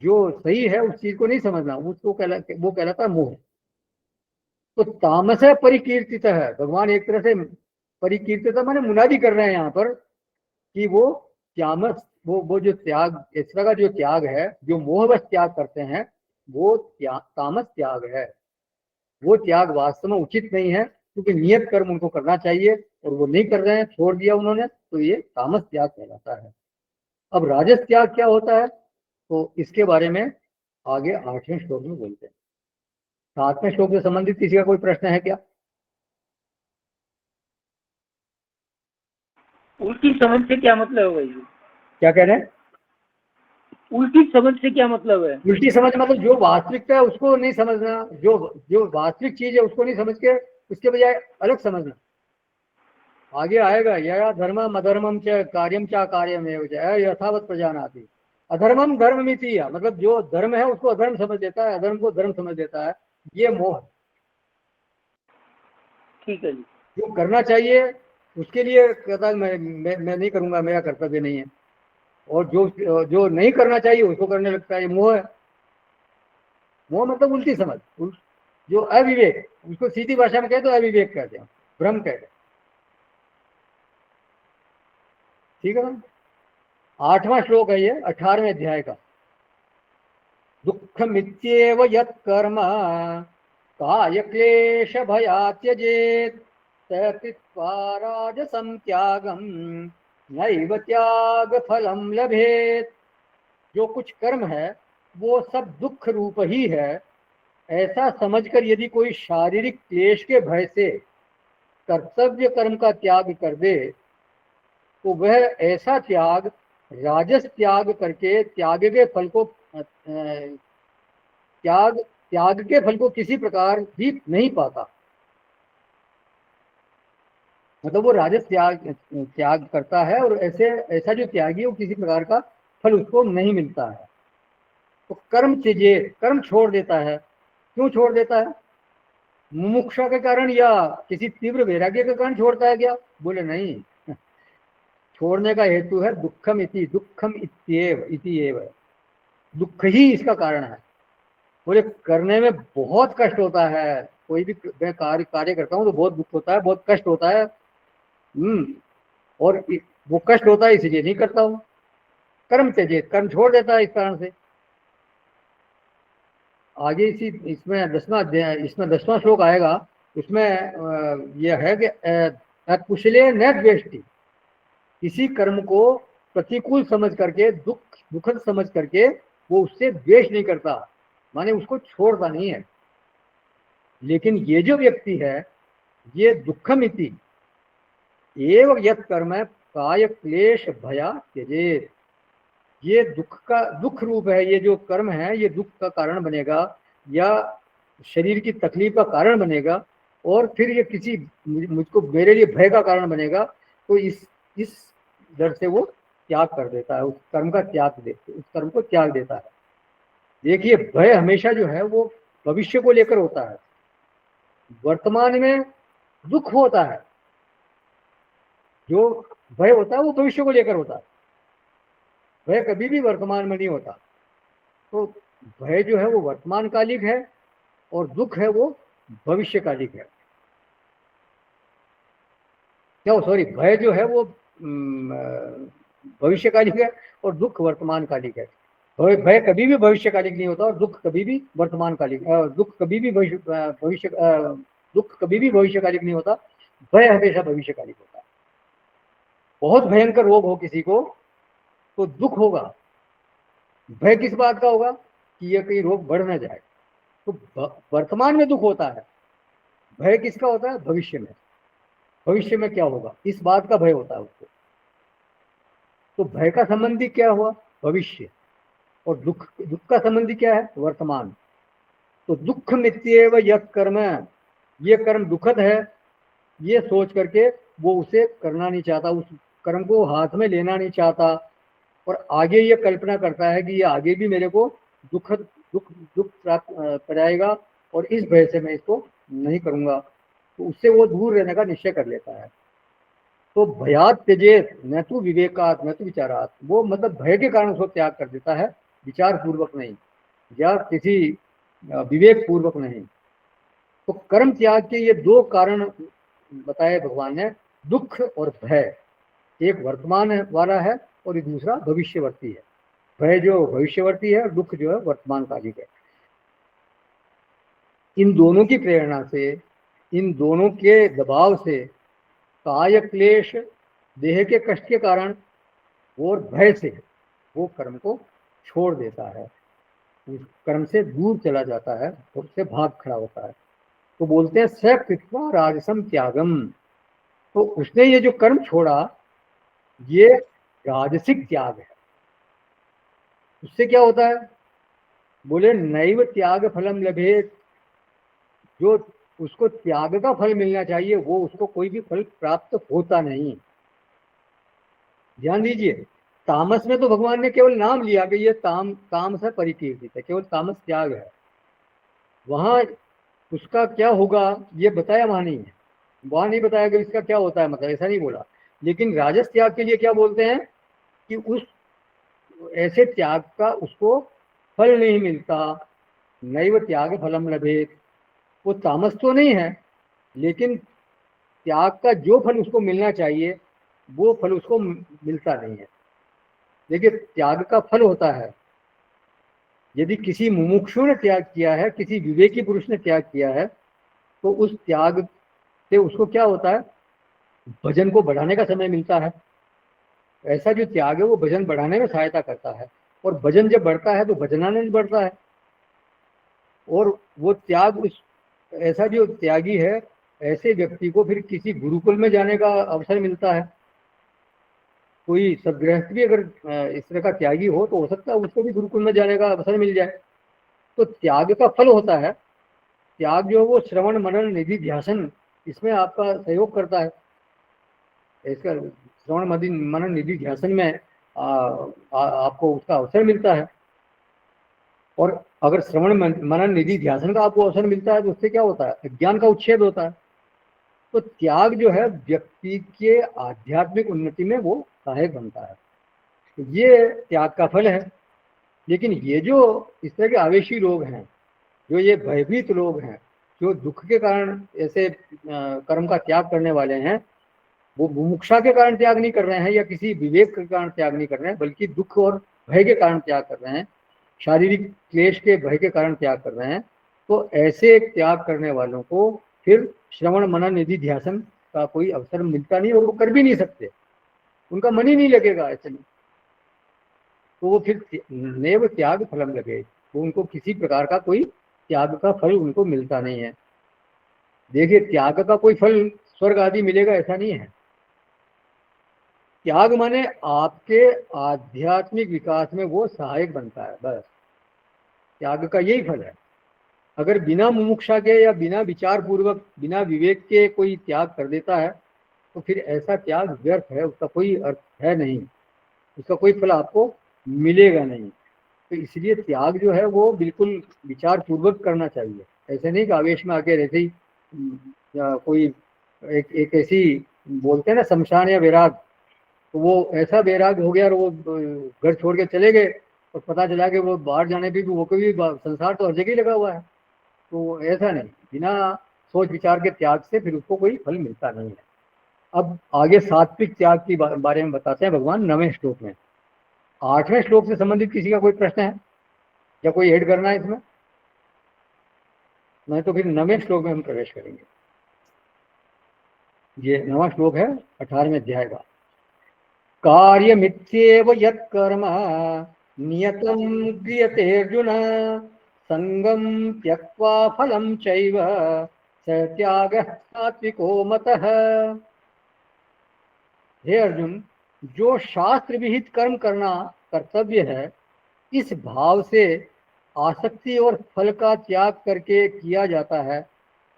जो सही है उस चीज को नहीं समझना, उसको वो कहलाता है मोह। तो तामस है परिकीर्तित है, भगवान एक तरह से परिकीर्तित माने मुनादी कर रहे हैं यहाँ पर कि वो त्यामस, वो जो त्याग, इस तरह का जो त्याग है, जो मोहवश त्याग करते हैं, वो तामस त्याग है। वो त्याग वास्तव में उचित नहीं है, क्योंकि नियत कर्म उनको करना चाहिए और वो नहीं कर रहे हैं, छोड़ दिया उन्होंने, तो ये तामस त्याग कहलाता है। अब राजस त्याग क्या होता है, तो इसके बारे में आगे 8वें श्लोक में बोलते हैं। 7वें श्लोक से संबंधित किसी का कोई प्रश्न है क्या? उल्टी समझ से क्या मतलब है भाई? क्या कह रहे हैं? उल्टी समझ से क्या मतलब है? उल्टी समझ मतलब जो वास्तविकता है उसको नहीं समझना, जो वास्तविक चीज है उसको नहीं समझ के उसके बजाय अलग समझना। आगे आएगा, या धर्मम अधर्मम च कार्यम च कार्यम यथावत प्रजानाति। अधर्मम धर्म मिति, मतलब जो धर्म है उसको अधर्म समझ देता है, अधर्म को धर्म समझ देता है, ये मोह। ठीक है जी। जो करना चाहिए उसके लिए कहता है मैं नहीं करूंगा, मेरा कर्तव्य नहीं है। और जो नहीं करना चाहिए उसको करने लगता है, ये मोह है। मोह मतलब उल्टी समझ, जो अविवेक, उसको सीधी भाषा में कहे तो अविवेक कहते हैं, भ्रम कहते हैं। ठीक है ना? 8वां श्लोक है ये 18वें अध्याय का। दुःखमित्येव यत्कर्म काय क्लेश भया त्यजेत त्यक्त्वा राजसं त्यागं नैव त्याग फलम लभेत। जो कुछ कर्म है वो सब दुख रूप ही है, ऐसा समझकर यदि कोई शारीरिक क्लेश के भय से कर्तव्य कर्म का त्याग कर दे तो वह ऐसा त्याग राजस त्याग करके त्याग के फल को किसी प्रकार भी नहीं पाता। मतलब वो राजस त्याग करता है और ऐसा जो त्यागी है वो किसी प्रकार का फल उसको नहीं मिलता है। तो कर्म त्यजे, कर्म छोड़ देता है। क्यों छोड़ देता है? मुमुक्षा के कारण या किसी तीव्र वैराग्य के कारण छोड़ता है क्या? बोले नहीं, छोड़ने का हेतु है दुखम इति एव, दुख ही इसका कारण है। बोले करने में बहुत कष्ट होता है, कोई भी मैं कार्य करता हूँ तो बहुत दुख होता है, बहुत कष्ट होता है। और वो कष्ट होता है इसलिए नहीं करता हूँ। कर्म त्यजे, कर्म छोड़ देता है इस कारण से। आगे इसी इसमें 10वां श्लोक आएगा। उसमें यह है कि कुशले न द्वेष्टि, किसी कर्म को प्रतिकूल समझ करके, दुखद समझ करके वो उससे द्वेष नहीं करता, माने उसको छोड़ता नहीं है। लेकिन ये जो व्यक्ति है, ये दुखमिति एवं यत् कर्म काय क्लेश भया त्यजेत, ये दुख रूप है, ये जो कर्म है ये दुख का कारण बनेगा या शरीर की तकलीफ का कारण बनेगा, और फिर ये किसी मुझको मेरे लिए भय का कारण बनेगा। तो इस डर से वो त्याग कर देता है, उस कर्म को त्याग देता है। देखिए, भय हमेशा जो है वो भविष्य को लेकर होता है, वर्तमान में दुख होता है। जो भय होता है वो भविष्य को लेकर होता है, भय कभी भी वर्तमान में नहीं होता। तो भय जो है वो वर्तमान कालिक है और दुख है वो भविष्य कालिक है। क्या सॉरी, भय जो है वो भविष्य कालिक है और दुख वर्तमान कालिक है। भय कभी भी भविष्य कालिक नहीं होता और दुख कभी भी वर्तमान कालिक, दुख कभी भी भविष्य कालिक नहीं होता, भय हमेशा भविष्य कालिक होता है। बहुत भयंकर रोग हो किसी को तो दुख होगा, भय किस बात का होगा कि यह कहीं रोग बढ़ ना जाए। तो वर्तमान में दुख होता है, भय किसका होता है? भविष्य में। भविष्य में क्या होगा इस बात का भय होता है उसको। तो भय का संबंधी क्या हुआ? भविष्य। और दुख का संबंधी क्या है? वर्तमान। तो दुख मित्येव यत् कर्म, ये कर्म दुखद है, ये सोच करके वो उसे करना नहीं चाहता, उस कर्म को हाथ में लेना नहीं चाहता, और आगे ये कल्पना करता है कि ये आगे भी मेरे को दुख प्राप्त कराएगा और इस भय से मैं इसको नहीं करूंगा। तो उससे वो दूर रहने का निश्चय कर लेता है। तो भयात त्यजेत न तो विवेकात न तो विचारात, वो मतलब भय के कारण उसको त्याग कर देता है, विचार पूर्वक नहीं या किसी विवेक पूर्वक नहीं। तो कर्म त्याग के ये दो कारण बताए भगवान ने, दुख और भय। एक वर्तमान वाला है और दूसरा भविष्यवर्ती है। भय जो भविष्यवर्ती है और दुख जो है वर्तमान कालिक है। इन दोनों की प्रेरणा से, इन दोनों के दबाव से काय क्लेश, देह के कष्ट के कारण, और भय से वो कर्म को छोड़ देता है, उस कर्म से दूर चला जाता है, उससे भाग खड़ा होता है। तो बोलते हैं स कृत्वा राजसम त्यागम। तो उसने ये जो कर्म छोड़ा ये राजसिक त्याग है। उससे क्या होता है? बोले नैव त्याग फलम लभेत, जो उसको त्याग का फल मिलना चाहिए वो उसको कोई भी फल प्राप्त होता नहीं। ध्यान दीजिए, तामस में तो भगवान ने केवल नाम लिया कि ये तामस है, परिकीर्तित है, केवल तामस त्याग है। वहां उसका क्या होगा ये बताया वहां नहीं है, वहां नहीं बताया कि इसका क्या होता है, मतलब ऐसा नहीं बोला। लेकिन राजस त्याग के लिए क्या बोलते हैं कि उस ऐसे त्याग का उसको फल नहीं मिलता। नैव त्याग फलम लभेत, वो तामस तो नहीं है लेकिन त्याग का जो फल उसको मिलना चाहिए वो फल उसको मिलता नहीं है। देखिए, त्याग का फल होता है, यदि किसी मुमुक्षु ने त्याग किया है, किसी विवेकी पुरुष ने त्याग किया है, तो उस त्याग से उसको क्या होता है? भजन को बढ़ाने का समय मिलता है। ऐसा जो त्याग है वो भजन बढ़ाने में सहायता करता है, और भजन जब बढ़ता है तो भजनानंद बढ़ता है। और वो त्याग, उस ऐसा जो त्यागी है, ऐसे व्यक्ति को फिर किसी गुरुकुल में जाने का अवसर मिलता है। कोई सदगृहस्थ भी अगर इस तरह का त्यागी हो तो हो सकता है उसको भी गुरुकुल में जाने का अवसर मिल जाए। तो त्याग का फल होता है, त्याग जो है वो श्रवण मनन निधि ध्यासन, इसमें आपका सहयोग करता है। इसका श्रवण मनन निधि ध्यासन में आपको उसका अवसर मिलता है। और अगर श्रवण मनन निधि ध्यासन का आपको अवसर मिलता है तो उससे क्या होता है? अज्ञान का उच्छेद होता है। तो त्याग जो है व्यक्ति के आध्यात्मिक उन्नति में वो सहायक बनता है। तो ये त्याग का फल है। लेकिन ये जो इस तरह के आवेशी लोग हैं, जो ये भयभीत लोग हैं, जो दुख के कारण ऐसे कर्म का त्याग करने वाले हैं, वो मुमुक्षा के कारण त्याग नहीं कर रहे हैं या किसी विवेक के कारण त्याग नहीं कर रहे हैं, बल्कि दुख और भय के कारण त्याग कर रहे हैं। शारीरिक क्लेश के भय के कारण त्याग कर रहे हैं, तो ऐसे त्याग करने वालों को फिर श्रवण मनन निधि ध्यासन का कोई अवसर मिलता नहीं और वो कर भी नहीं सकते, उनका मन ही नहीं लगेगा ऐसे में, तो वो फिर नैव त्याग फलम लगे, तो उनको किसी प्रकार का कोई त्याग का फल उनको मिलता नहीं है। देखिए, त्याग का कोई फल स्वर्ग आदि मिलेगा ऐसा नहीं है। त्याग माने आपके आध्यात्मिक विकास में वो सहायक बनता है, बस त्याग का यही फल है। अगर बिना मुमुक्षा के या बिना विचार पूर्वक बिना विवेक के कोई त्याग कर देता है तो फिर ऐसा त्याग व्यर्थ है, उसका कोई अर्थ है नहीं, उसका कोई फल आपको मिलेगा नहीं। तो इसलिए त्याग जो है वो बिल्कुल विचार पूर्वक करना चाहिए, ऐसे नहीं कि आवेश में आके रहते ही या कोई एक ऐसी बोलते हैं ना शमशान या वैराग, तो वो ऐसा वैराग हो गया और वो घर छोड़ के चले गए और पता चला कि वो बाहर जाने पे भी वो कभी संसार तो हर जगह ही लगा हुआ है, तो ऐसा नहीं, बिना सोच विचार के त्याग से फिर उसको कोई फल मिलता नहीं है। अब आगे सात्विक त्याग के बारे में बताते हैं भगवान 9वें श्लोक में। 8वें श्लोक से संबंधित किसी का कोई प्रश्न है या कोई ऐड करना है इसमें? नहीं तो फिर 9वें श्लोक में हम प्रवेश करेंगे। ये 9वां श्लोक है 18वें अध्याय का। कार्यमित्येव यत्कर्म नियतं क्रियते अर्जुन संगम त्यक्त्वा फलं चैव स त्यागः सात्विको मतः। हे अर्जुन, जो शास्त्र विहित कर्म करना कर्तव्य है, इस भाव से आसक्ति और फल का त्याग करके किया जाता है,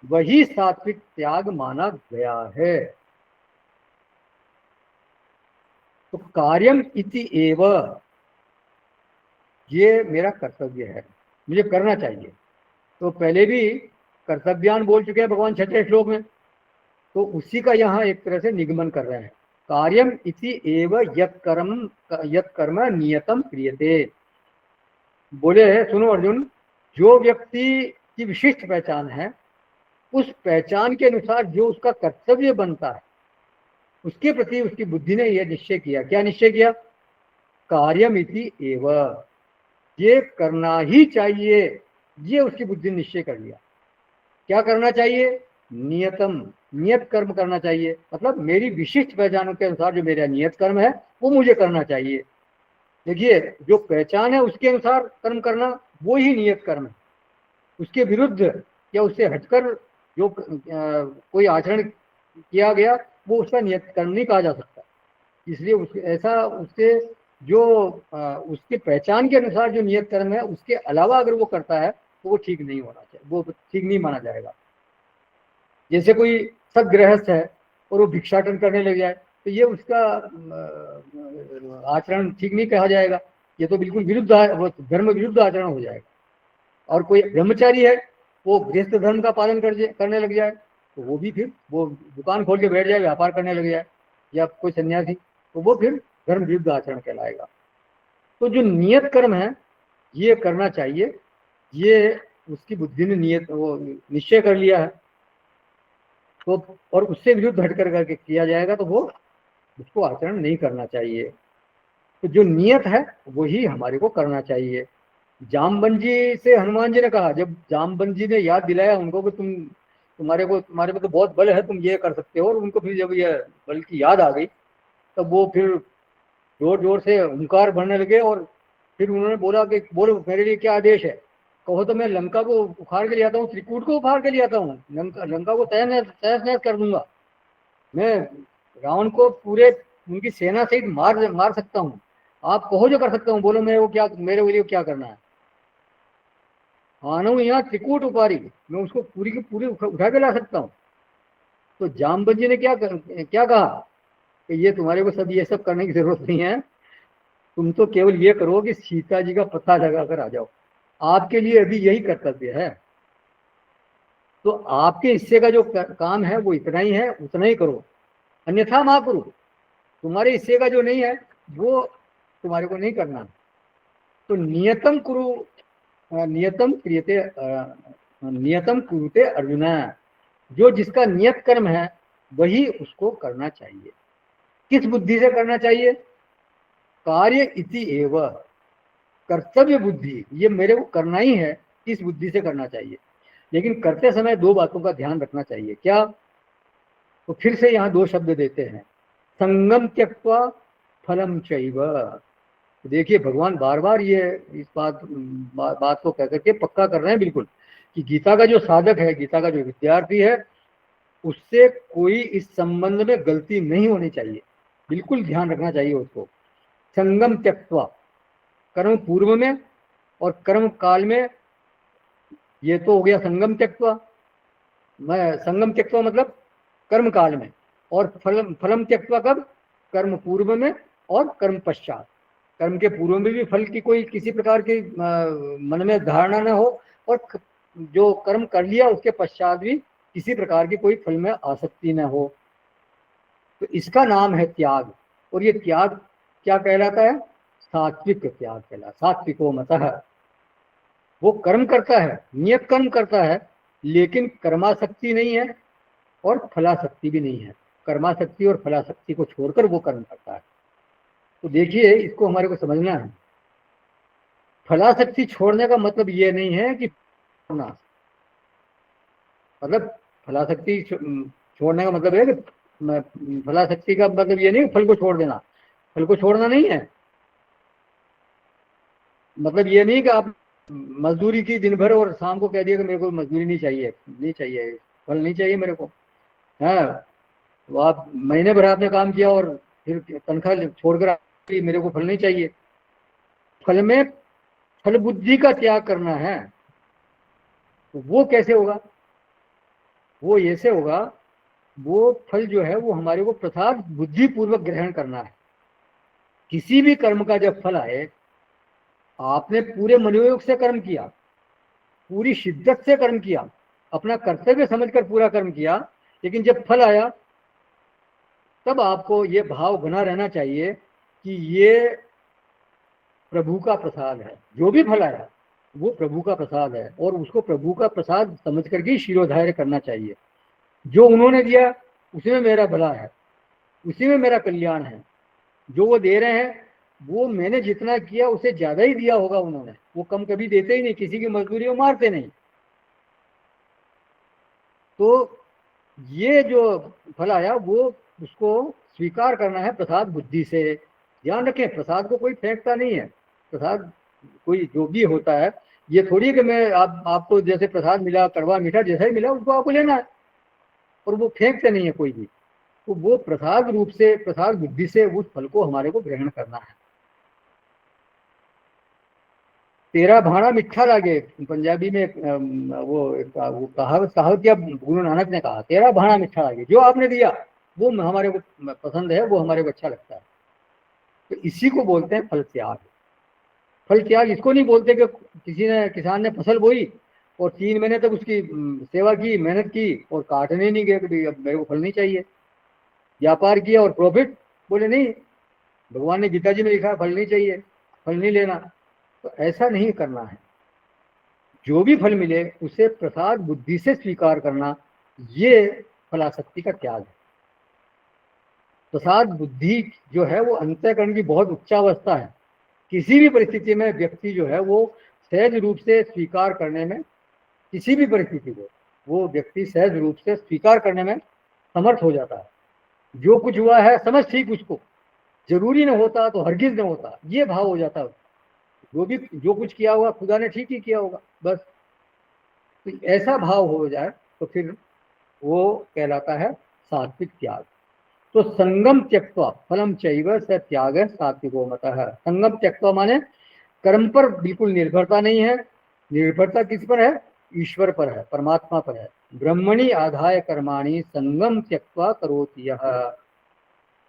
वही सात्विक त्याग माना गया है। तो कार्यम इति एव, ये मेरा कर्तव्य है, मुझे करना चाहिए। तो पहले भी कर्तव्यान बोल चुके हैं भगवान 6वें श्लोक में, तो उसी का यहाँ एक तरह से निगमन कर रहे हैं। कार्यम इति एव यत् कर्म नियतम क्रियते। बोले सुनो अर्जुन, जो व्यक्ति की विशिष्ट पहचान है, उस पहचान के अनुसार जो उसका कर्तव्य बनता है, उसके प्रति उसकी बुद्धि ने यह निश्चय किया। क्या निश्चय किया? कार्यम इति एव, ये करना ही चाहिए, ये उसकी बुद्धि ने निश्चय कर लिया। क्या करना चाहिए? नियतम, नियत कर्म करना चाहिए, मतलब मेरी विशिष्ट पहचानों के अनुसार जो मेरा नियत कर्म है वो मुझे करना चाहिए। देखिए, जो पहचान है उसके अनुसार कर्म करना वो ही नियत कर्म है। उसके विरुद्ध या उससे हटकर जो कोई आचरण किया गया वो उसका नियत कर्म नहीं कहा जा सकता। इसलिए ऐसा उससे जो उसके पहचान के अनुसार जो नियत कर्म है उसके अलावा अगर वो करता है तो वो ठीक नहीं होना चाहिए, वो ठीक नहीं माना जाएगा। जैसे कोई सदगृहस्थ है और वो भिक्षाटन करने लग जाए तो ये उसका आचरण ठीक नहीं कहा जाएगा, ये तो बिल्कुल विरुद्ध है, वो धर्म विरुद्ध आचरण हो जाएगा। और कोई ब्रह्मचारी है, वो गृहस्थ धर्म का पालन करने लग जाए तो वो भी फिर वो दुकान खोल के बैठ जाए, व्यापार करने लग जाए, या कोई सन्यासी, तो वो फिर धर्म विरुद्ध आचरण कहलाएगा। तो जो नियत कर्म है ये करना चाहिए, ये उसकी बुद्धि ने नियत वो निश्चय कर लिया है, तो और उससे विरुद्ध हट करके किया जाएगा तो वो उसको आचरण नहीं करना चाहिए। तो जो नियत है वही हमारे को करना चाहिए। जामवंजी से हनुमान जी ने कहा, जब जामवंत जी ने याद दिलाया उनको कि तुम्हारे में तो बहुत बल है, तुम ये कर सकते हो, और उनको फिर जब ये बल की याद आ गई तब वो फिर जोर जोर से हुंकार भरने लगे और फिर उन्होंने बोला कि बोलो मेरे लिए क्या आदेश है, कहो तो मैं लंका को उखाड़ के ले आता हूँ, त्रिकूट को उखाड़ के ले आता हूँ, लंका को तहस नहस कर दूंगा, मैं रावण को पूरे उनकी सेना सहित मार सकता हूँ, आप कहो जो कर सकता हूँ, बोलो मेरे लिए क्या करना है। आना हूँ यहाँ त्रिकूट उपारी, मैं उसको पूरी की पूरी उठा के ला सकता हूँ। तो जामवंत जी ने क्या कहा कि ये तुम्हारे को सब ये सब करने की जरूरत नहीं है, तुम तो केवल ये करो कि सीता जी का पता लगा कर आ जाओ, आपके लिए अभी यही कर्तव्य है। तो आपके हिस्से का जो काम है वो इतना ही है, उतना ही करो, अन्यथा मत करो। तुम्हारे हिस्से का जो नहीं है वो तुम्हारे को नहीं करना। तो नियतम कुरु नियतम कुरुते अर्जुन, जो जिसका नियत कर्म है वही उसको करना चाहिए। किस बुद्धि से करना चाहिए? कार्य इति एव, कर्तव्य बुद्धि, ये मेरे को करना ही है, इस बुद्धि से करना चाहिए। लेकिन करते समय दो बातों का ध्यान रखना चाहिए। क्या? तो फिर से यहाँ दो शब्द देते हैं, संगम त्यक्त्वा फलम चैव। देखिए भगवान बार बार ये इस बात को कहकर के पक्का कर रहे हैं बिल्कुल, कि गीता का जो साधक है, गीता का जो विद्यार्थी है, उससे कोई इस संबंध में गलती नहीं होनी चाहिए, बिल्कुल ध्यान रखना चाहिए उसको। संगम त्यक्त्वा, कर्म पूर्व में और कर्म काल में, ये तो हो गया संगम त्यक्त्वा। मैं संगम त्यक्त्वा मतलब कर्म काल में, और फलम त्यक्त्वा कब? कर्म पूर्व में और कर्म पश्चात। कर्म के पूर्व में भी फल की कोई किसी प्रकार की मन में धारणा न हो, और जो कर्म कर लिया उसके पश्चात भी किसी प्रकार की कोई फल में आसक्ति न हो। तो इसका नाम है त्याग। और ये त्याग क्या कहलाता है? सात्विक त्याग कहलाता। सात्विको मतः, वो कर्म करता है, नियत कर्म करता है, लेकिन कर्मासक्ति नहीं है और फलासक्ति भी नहीं है। कर्मासक्ति और फलासक्ति को छोड़कर वो कर्म करता है। तो देखिए, इसको हमारे को समझना है। फलासक्ति छोड़ने का मतलब ये नहीं है कि छोड़ना, मतलब फलासक्ति छोड़ने का मतलब है कि फलासक्ति का मतलब ये नहीं फल को छोड़ देना। फल को छोड़ना नहीं है, मतलब ये नहीं कि आप मजदूरी की दिन भर और शाम को कह दिया कि मेरे को मजदूरी नहीं चाहिए, नहीं चाहिए, फल नहीं चाहिए मेरे को। हाँ, तो आप महीने भर आपने काम किया और फिर तनख्वाह छोड़कर मेरे को फल नहीं चाहिए। फल में फल बुद्धि का त्याग करना है। तो वो कैसे होगा? वो ऐसे होगा, वो फल जो है वो हमारे को प्रसाद बुद्धि पूर्वक ग्रहण करना है। किसी भी कर्म का जब फल आए, आपने पूरे मनोयोग से कर्म किया, पूरी शिद्दत से कर्म किया, अपना कर्तव्य समझकर पूरा कर्म किया, लेकिन जब फल आया तब आपको ये भाव बना रहना चाहिए कि ये प्रभु का प्रसाद है। जो भी फल आया वो प्रभु का प्रसाद है, और उसको प्रभु का प्रसाद समझ करके शिरोधार्य करना चाहिए। जो उन्होंने दिया उसमें मेरा भला है, उसी में मेरा कल्याण है। जो वो दे रहे हैं वो मैंने जितना किया उससे ज्यादा ही दिया होगा उन्होंने, वो कम कभी देते ही नहीं, किसी की मजदूरी वो मारते नहीं। तो ये जो फल आया वो उसको स्वीकार करना है प्रसाद बुद्धि से। ध्यान रखें, प्रसाद को कोई फेंकता नहीं है। प्रसाद कोई जो भी होता है, ये थोड़ी कि मैं आपको जैसे प्रसाद मिला, कड़वा मीठा जैसा ही मिला उसको आपको लेना है, और वो फेंकते नहीं है कोई भी। तो वो प्रसाद रूप से, प्रसाद बुद्धि से उस फल को हमारे को ग्रहण करना है। तेरा भाणा मिठा लागे, पंजाबी में वो कहावत क्या गुरु नानक ने कहा, तेरा भाणा मिठा लागे। जो आपने दिया वो हमारे को पसंद है, वो हमारे को अच्छा लगता है। तो इसी को बोलते हैं फल त्याग। फल त्याग इसको नहीं बोलते कि किसान ने फसल बोई और 3 महीने तक उसकी सेवा की, मेहनत की, और काटने नहीं गए कि अब मेरे को फल नहीं चाहिए। व्यापार किया और प्रॉफिट, बोले नहीं, भगवान ने गीता जी में लिखा फल नहीं चाहिए, फल नहीं लेना। तो ऐसा नहीं करना है। जो भी फल मिले उसे प्रसाद बुद्धि से स्वीकार करना, ये फलासक्ति का त्याग है। प्रसाद बुद्धि जो है वो अंतःकरण की बहुत उच्चावस्था है। किसी भी परिस्थिति में व्यक्ति जो है वो सहज रूप से स्वीकार करने में, किसी भी परिस्थिति को वो व्यक्ति सहज रूप से स्वीकार करने में समर्थ हो जाता है। जो कुछ हुआ है समझ ठीक, उसको जरूरी न होता तो हरगिज न होता, ये भाव हो जाता है। जो कुछ किया होगा खुदा ने ठीक ही किया होगा, बस। तो ऐसा भाव हो जाए तो फिर वो कहलाता है सात्विक त्याग। तो संगम त्यक्त्वा फलम चैव स त्याग सात्विको मतः। संगम त्यक्त्वा माने कर्म पर बिल्कुल निर्भरता नहीं है। निर्भरता किस पर है? ईश्वर पर है, परमात्मा पर है। ब्रह्मणि आधाय कर्माणि संगम त्यक्त्वा करोति यः।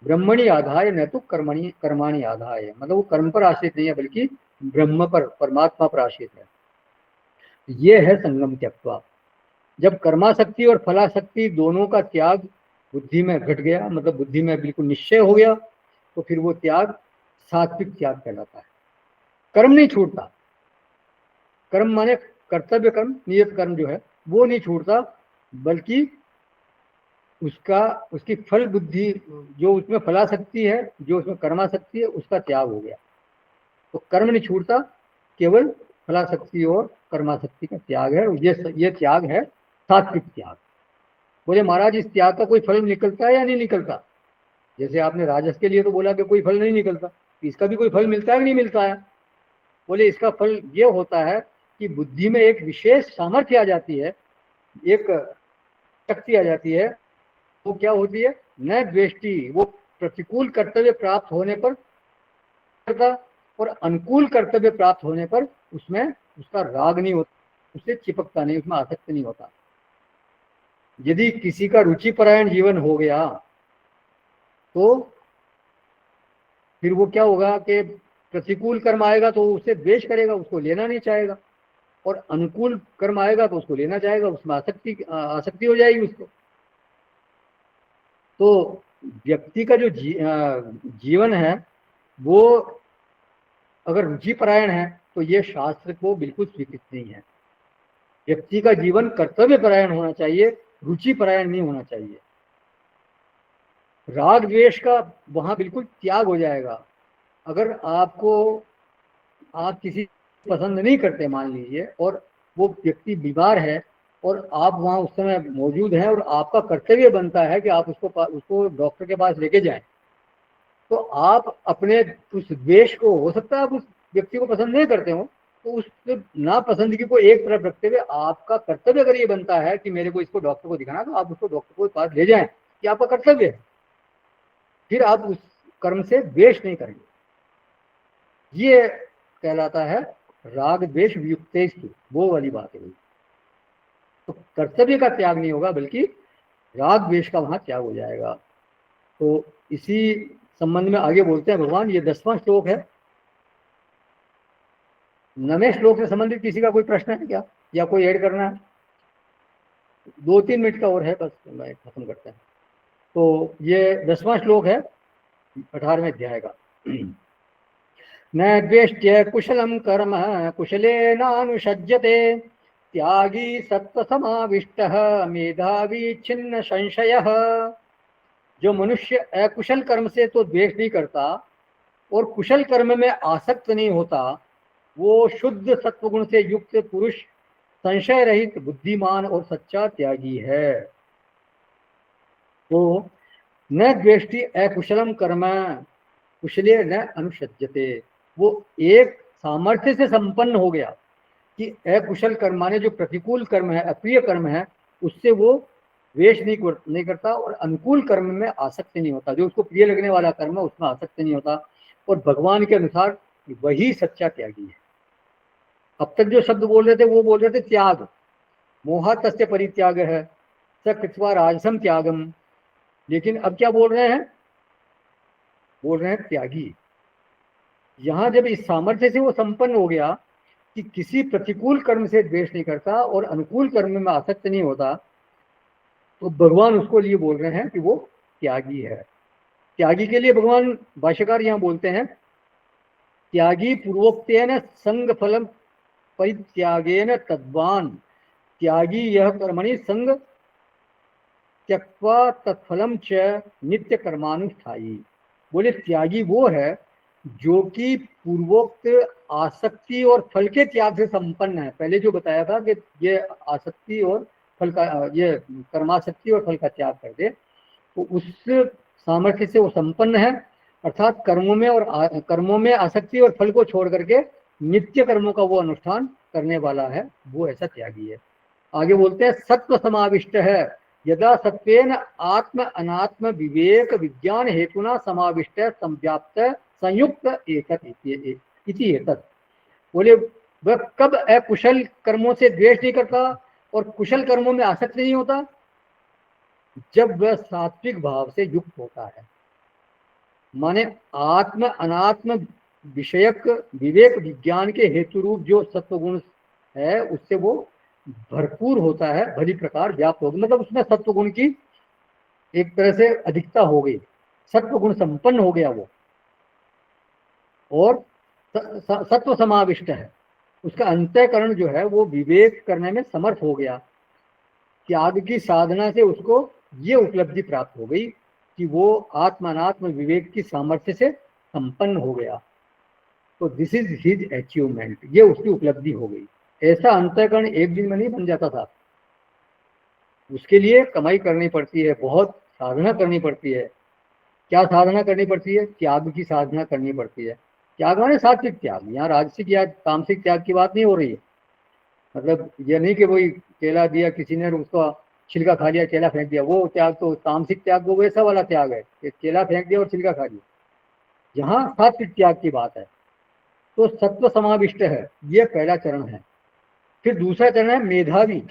ब्रह्मणि आधाय न तो कर्माणि आधाय, मतलब वो कर्म पर आश्रित नहीं है बल्कि ब्रह्म पर, परमात्मा पर आश्रित है। ये है संगम त्यक्त्वा। जब कर्माशक्ति और फलाशक्ति दोनों का त्याग बुद्धि में घट गया, मतलब बुद्धि में बिल्कुल निश्चय हो गया, तो फिर वो त्याग सात्विक त्याग कहलाता है। कर्म नहीं छूटता। कर्म माने कर्तव्य कर्म, नियत कर्म जो है वो नहीं छूटता, बल्कि उसकी फल बुद्धि, जो उसमें फलाशक्ति है, जो उसमें कर्माशक्ति है, उसका त्याग हो गया। तो कर्म नहीं छूटता, केवल फलासक्ति और कर्मासक्ति का त्याग है। ये त्याग है सात्विक त्याग। बोले महाराज इस त्याग का कोई फल निकलता है या नहीं निकलता? जैसे आपने राजस के लिए तो बोला कि कोई फल नहीं निकलता, इसका भी कोई फल मिलता है कि नहीं मिलता है? बोले इसका फल ये होता है कि बुद्धि में एक विशेष सामर्थ्य आ जाती है, एक शक्ति आ जाती है। वो क्या होती है? न द्वेष्टि, वो प्रतिकूल कर्तव्य प्राप्त होने पर करता और अनुकूल कर्तव्य प्राप्त होने पर उसमें उसका राग नहीं होता, उससे चिपकता नहीं, उसमें आसक्त नहीं होता। यदि किसी का रुचिपरायण जीवन हो गया तो फिर वो क्या होगा कि प्रतिकूल कर्म आएगा तो उससे द्वेष करेगा, उसको लेना नहीं चाहेगा, और अनुकूल कर्म आएगा तो उसको लेना चाहेगा, उसमें आसक्ति हो जाएगी उसको। तो व्यक्ति का जो जीवन है वो अगर रुचिपरायण है तो ये शास्त्र को बिल्कुल स्वीकृत नहीं है। व्यक्ति का जीवन कर्तव्यपरायण होना चाहिए, रुचिपरायण नहीं होना चाहिए। राग द्वेष का वहां बिल्कुल त्याग हो जाएगा। अगर आप किसी पसंद नहीं करते मान लीजिए, और वो व्यक्ति बीमार है और आप वहां उस समय मौजूद हैं और आपका कर्तव्य बनता है कि आप उसको डॉक्टर के पास लेके जाएं, तो आप अपने उस द्वेष को, हो सकता है आप उस व्यक्ति को पसंद नहीं करते हो, तो उस नापसंदगी को एक तरफ रखते हुए आपका कर्तव्य अगर ये बनता है कि मेरे को इसको डॉक्टर को दिखाना, तो आप उसको डॉक्टर के पास ले जाएं, कि आपका कर्तव्य है। फिर आप उस कर्म से द्वेष नहीं करेंगे। ये कहलाता है राग द्वेष वियुक्तेषु, वो वाली बात है। तो कर्तव्य का त्याग नहीं होगा बल्कि राग द्वेष का वहां त्याग हो जाएगा। तो इसी संबंध में आगे बोलते हैं भगवान। ये 10वां श्लोक है। 9वें श्लोक से संबंधित किसी का कोई प्रश्न है क्या, या कोई ऐड करना है? 2-3 मिनट का और है बस, मैं खत्म करते हैं। तो ये 10वां श्लोक है 18वें अध्याय का। न द्वेष्ट्य कुशलम कर्म कुशलेनानुषज्यते त्यागी सत्वसमाविष्टः मेधावी छिन्न संशयः। जो मनुष्य अकुशल कर्म से तो द्वेष नहीं करता और कुशल कर्म में आसक्त नहीं होता, वो शुद्ध सत्वगुण से युक्त पुरुष संशय रहित बुद्धिमान और सच्चा त्यागी है। तो न द्वेष्टि अकुशलम कर्म कुशले न अनुषज्यते, वो एक सामर्थ्य से संपन्न हो गया कि अकुशल कर्म माने जो प्रतिकूल कर्म है, अप्रिय कर्म है, उससे वो द्वेष नहीं करता और अनुकूल कर्म में आसक्त नहीं होता। जो उसको प्रिय लगने वाला कर्म है उसमें आसक्त नहीं होता, और भगवान के अनुसार वही सच्चा त्यागी है। अब तक जो शब्द बोल रहे थे वो बोल रहे थे त्याग, मोहा तस्य परित्याग है स कृत्वा राजसम त्यागम। लेकिन अब क्या बोल रहे हैं? बोल रहे हैं त्यागी। यहां जब इस सामर्थ्य से वो संपन्न हो गया कि किसी प्रतिकूल कर्म से द्वेष नहीं करता और अनुकूल कर्म में आसक्त नहीं होता, तो भगवान उसको लिए बोल रहे हैं कि वो त्यागी है। त्यागी के लिए भगवान भाष्यकार यहाँ बोलते हैं, त्यागी पूर्वोक्तेन संग फलम परित्यागेन तद्वान त्यागी यह कर्मणि संग त्यक्त्वा तत्फलम च नित्य कर्मानुष्ठायी। बोले त्यागी वो है जो कि पूर्वोक्त आसक्ति और फल के त्याग से संपन्न है। पहले जो बताया था कि ये आसक्ति और फल का, ये कर्मासक्ति और फल का त्याग कर दे, तो उस सामर्थ्य से वो संपन्न है, अर्थात कर्मों में आसक्ति और फल को छोड़ करके नित्य कर्मों का वो अनुष्ठान करने वाला है, वो ऐसा त्यागी है। आगे बोलते हैं सत्व समाविष्ट है यदा सत्वेन आत्म अनात्म विवेक विज्ञान हेतुना समाविष्ट संव्याप्त संयुक्त एतत्। बोले वह कब अकुशल कर्मों से द्वेष नहीं करता और कुशल कर्मों में आसक्त नहीं होता? जब वह सात्विक भाव से युक्त होता है, माने आत्म अनात्म विषयक विवेक विज्ञान के हेतु रूप जो सत्वगुण है उससे वो भरपूर होता है, भली प्रकार व्याप्त होगा। मतलब उसमें सत्वगुण की एक तरह से अधिकता हो गई, सत्वगुण संपन्न हो गया वो, और सत्व समाविष्ट है। उसका अंतःकरण जो है वो विवेक करने में समर्थ हो गया। त्याग की साधना से उसको ये उपलब्धि प्राप्त हो गई कि वो आत्मानात्म विवेक की सामर्थ्य से संपन्न हो गया। तो दिस इज हिज अचीवमेंट, ये उसकी उपलब्धि हो गई। ऐसा अंतःकरण एक दिन में नहीं बन जाता था, उसके लिए कमाई करनी पड़ती है, बहुत साधना करनी पड़ती है। क्या साधना करनी पड़ती है? त्याग की साधना करनी पड़ती है। त्याग माने सात्विक त्याग, यहाँ राजसिक या तामसिक त्याग की बात नहीं हो रही है। मतलब ये नहीं कि वही केला दिया किसी ने, उसका छिलका खा लिया, केला फेंक दिया, वो त्याग तो तामसिक त्याग वो वैसा वाला त्याग है कि केला फेंक दिया और छिलका खा लिया। यहाँ सात्विक त्याग की बात है, तो सत्व समाविष्ट है, ये पहला चरण है। फिर दूसरा चरण है मेधावी।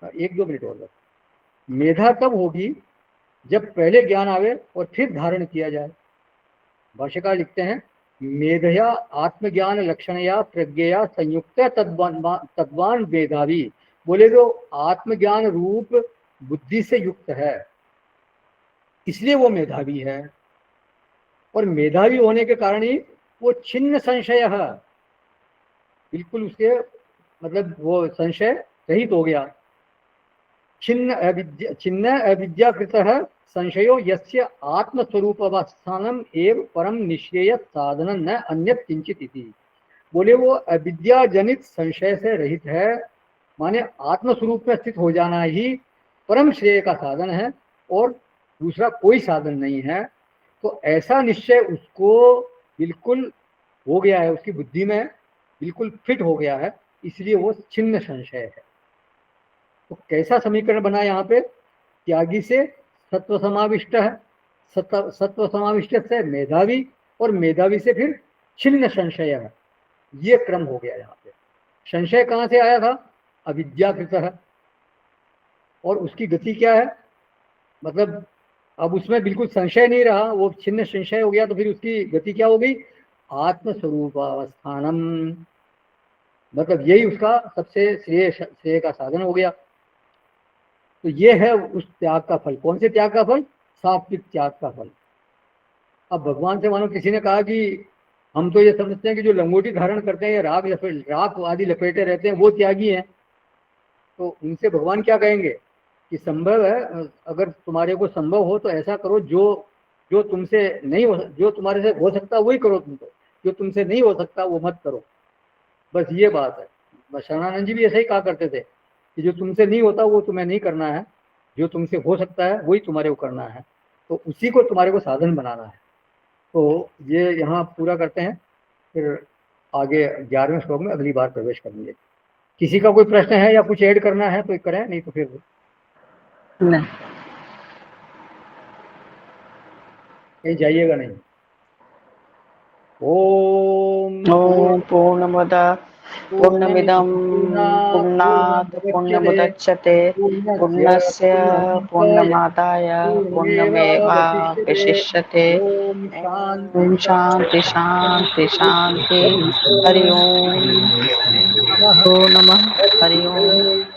एक दो मिनट और बस। मेधा तब होगी जब पहले ज्ञान आवे और फिर धारण किया जाए। भाष्यकार लिखते हैं, मेधया आत्मज्ञान लक्षणया प्रज्ञया संयुक्त तद्वान मेधावी। बोले तो आत्मज्ञान रूप बुद्धि से युक्त है, इसलिए वो मेधावी है। और मेधावी होने के कारण ही वो छिन्न संशय है, बिल्कुल उसके मतलब वो संशय रहित हो गया। छिन्न अविद्याकृत संशयो यस्य आत्मस्वरूप अवस्थानम एव परम निश्रेय साधन न अन्य किंचित इति। बोले वो अविद्याजनित संशय से रहित है, माने आत्मस्वरूप में स्थित हो जाना ही परम श्रेय का साधन है और दूसरा कोई साधन नहीं है। तो ऐसा निश्चय उसको बिल्कुल हो गया है, उसकी बुद्धि में बिल्कुल फिट हो गया है, इसलिए वो छिन्न संशय है। तो कैसा समीकरण बना यहाँ पे? त्यागी से सत्व समाविष्ट है, सत्व समाविष्ट से मेधावी, और मेधावी से फिर छिन्न संशय है। ये क्रम हो गया यहाँ पे। संशय कहाँ से आया था? अविद्याकृत है, और उसकी गति क्या है? मतलब अब उसमें बिल्कुल संशय नहीं रहा, वो छिन्न संशय हो गया, तो फिर उसकी गति क्या हो गई? आत्मस्वरूपावस्थानम। मतलब यही उसका सबसे श्रेय का साधन हो गया। तो ये है उस त्याग का फल। कौन से त्याग का फल? सात्विक त्याग का फल। अब भगवान से मानो किसी ने कहा कि हम तो ये समझते हैं कि जो लंगोटी धारण करते हैं या राख आदि लपेटे रहते हैं वो त्यागी हैं, तो उनसे भगवान क्या कहेंगे कि संभव है, अगर तुम्हारे को संभव हो तो ऐसा करो, जो तुमसे नहीं हो, जो तुम्हारे से हो सकता वही करो, तुम तो जो तुमसे नहीं हो सकता वो मत करो। बस ये बात है। शरणानंद जी भी ऐसा ही कहा करते थे कि जो तुमसे नहीं होता वो तुम्हें नहीं करना है, जो तुमसे हो सकता है वही तुम्हारे को करना है, तो उसी को तुम्हारे को साधन बनाना है। तो ये यहाँ पूरा करते हैं, फिर आगे 11वें श्लोक में अगली बार प्रवेश करेंगे। किसी का कोई प्रश्न है या कुछ ऐड करना है तो करें, नहीं तो फिर नहीं। कहीं जाइएगा नहीं। ओम पूर्णमदः पूर्णमिदं पूर्णात् पूर्णमुदच्यते पूर्णस्य पूर्णमादाय पूर्णमेवावशिष्यते। ॐ शान्ति शान्ति शान्ति। हरि ओम। नमः हरि ओम।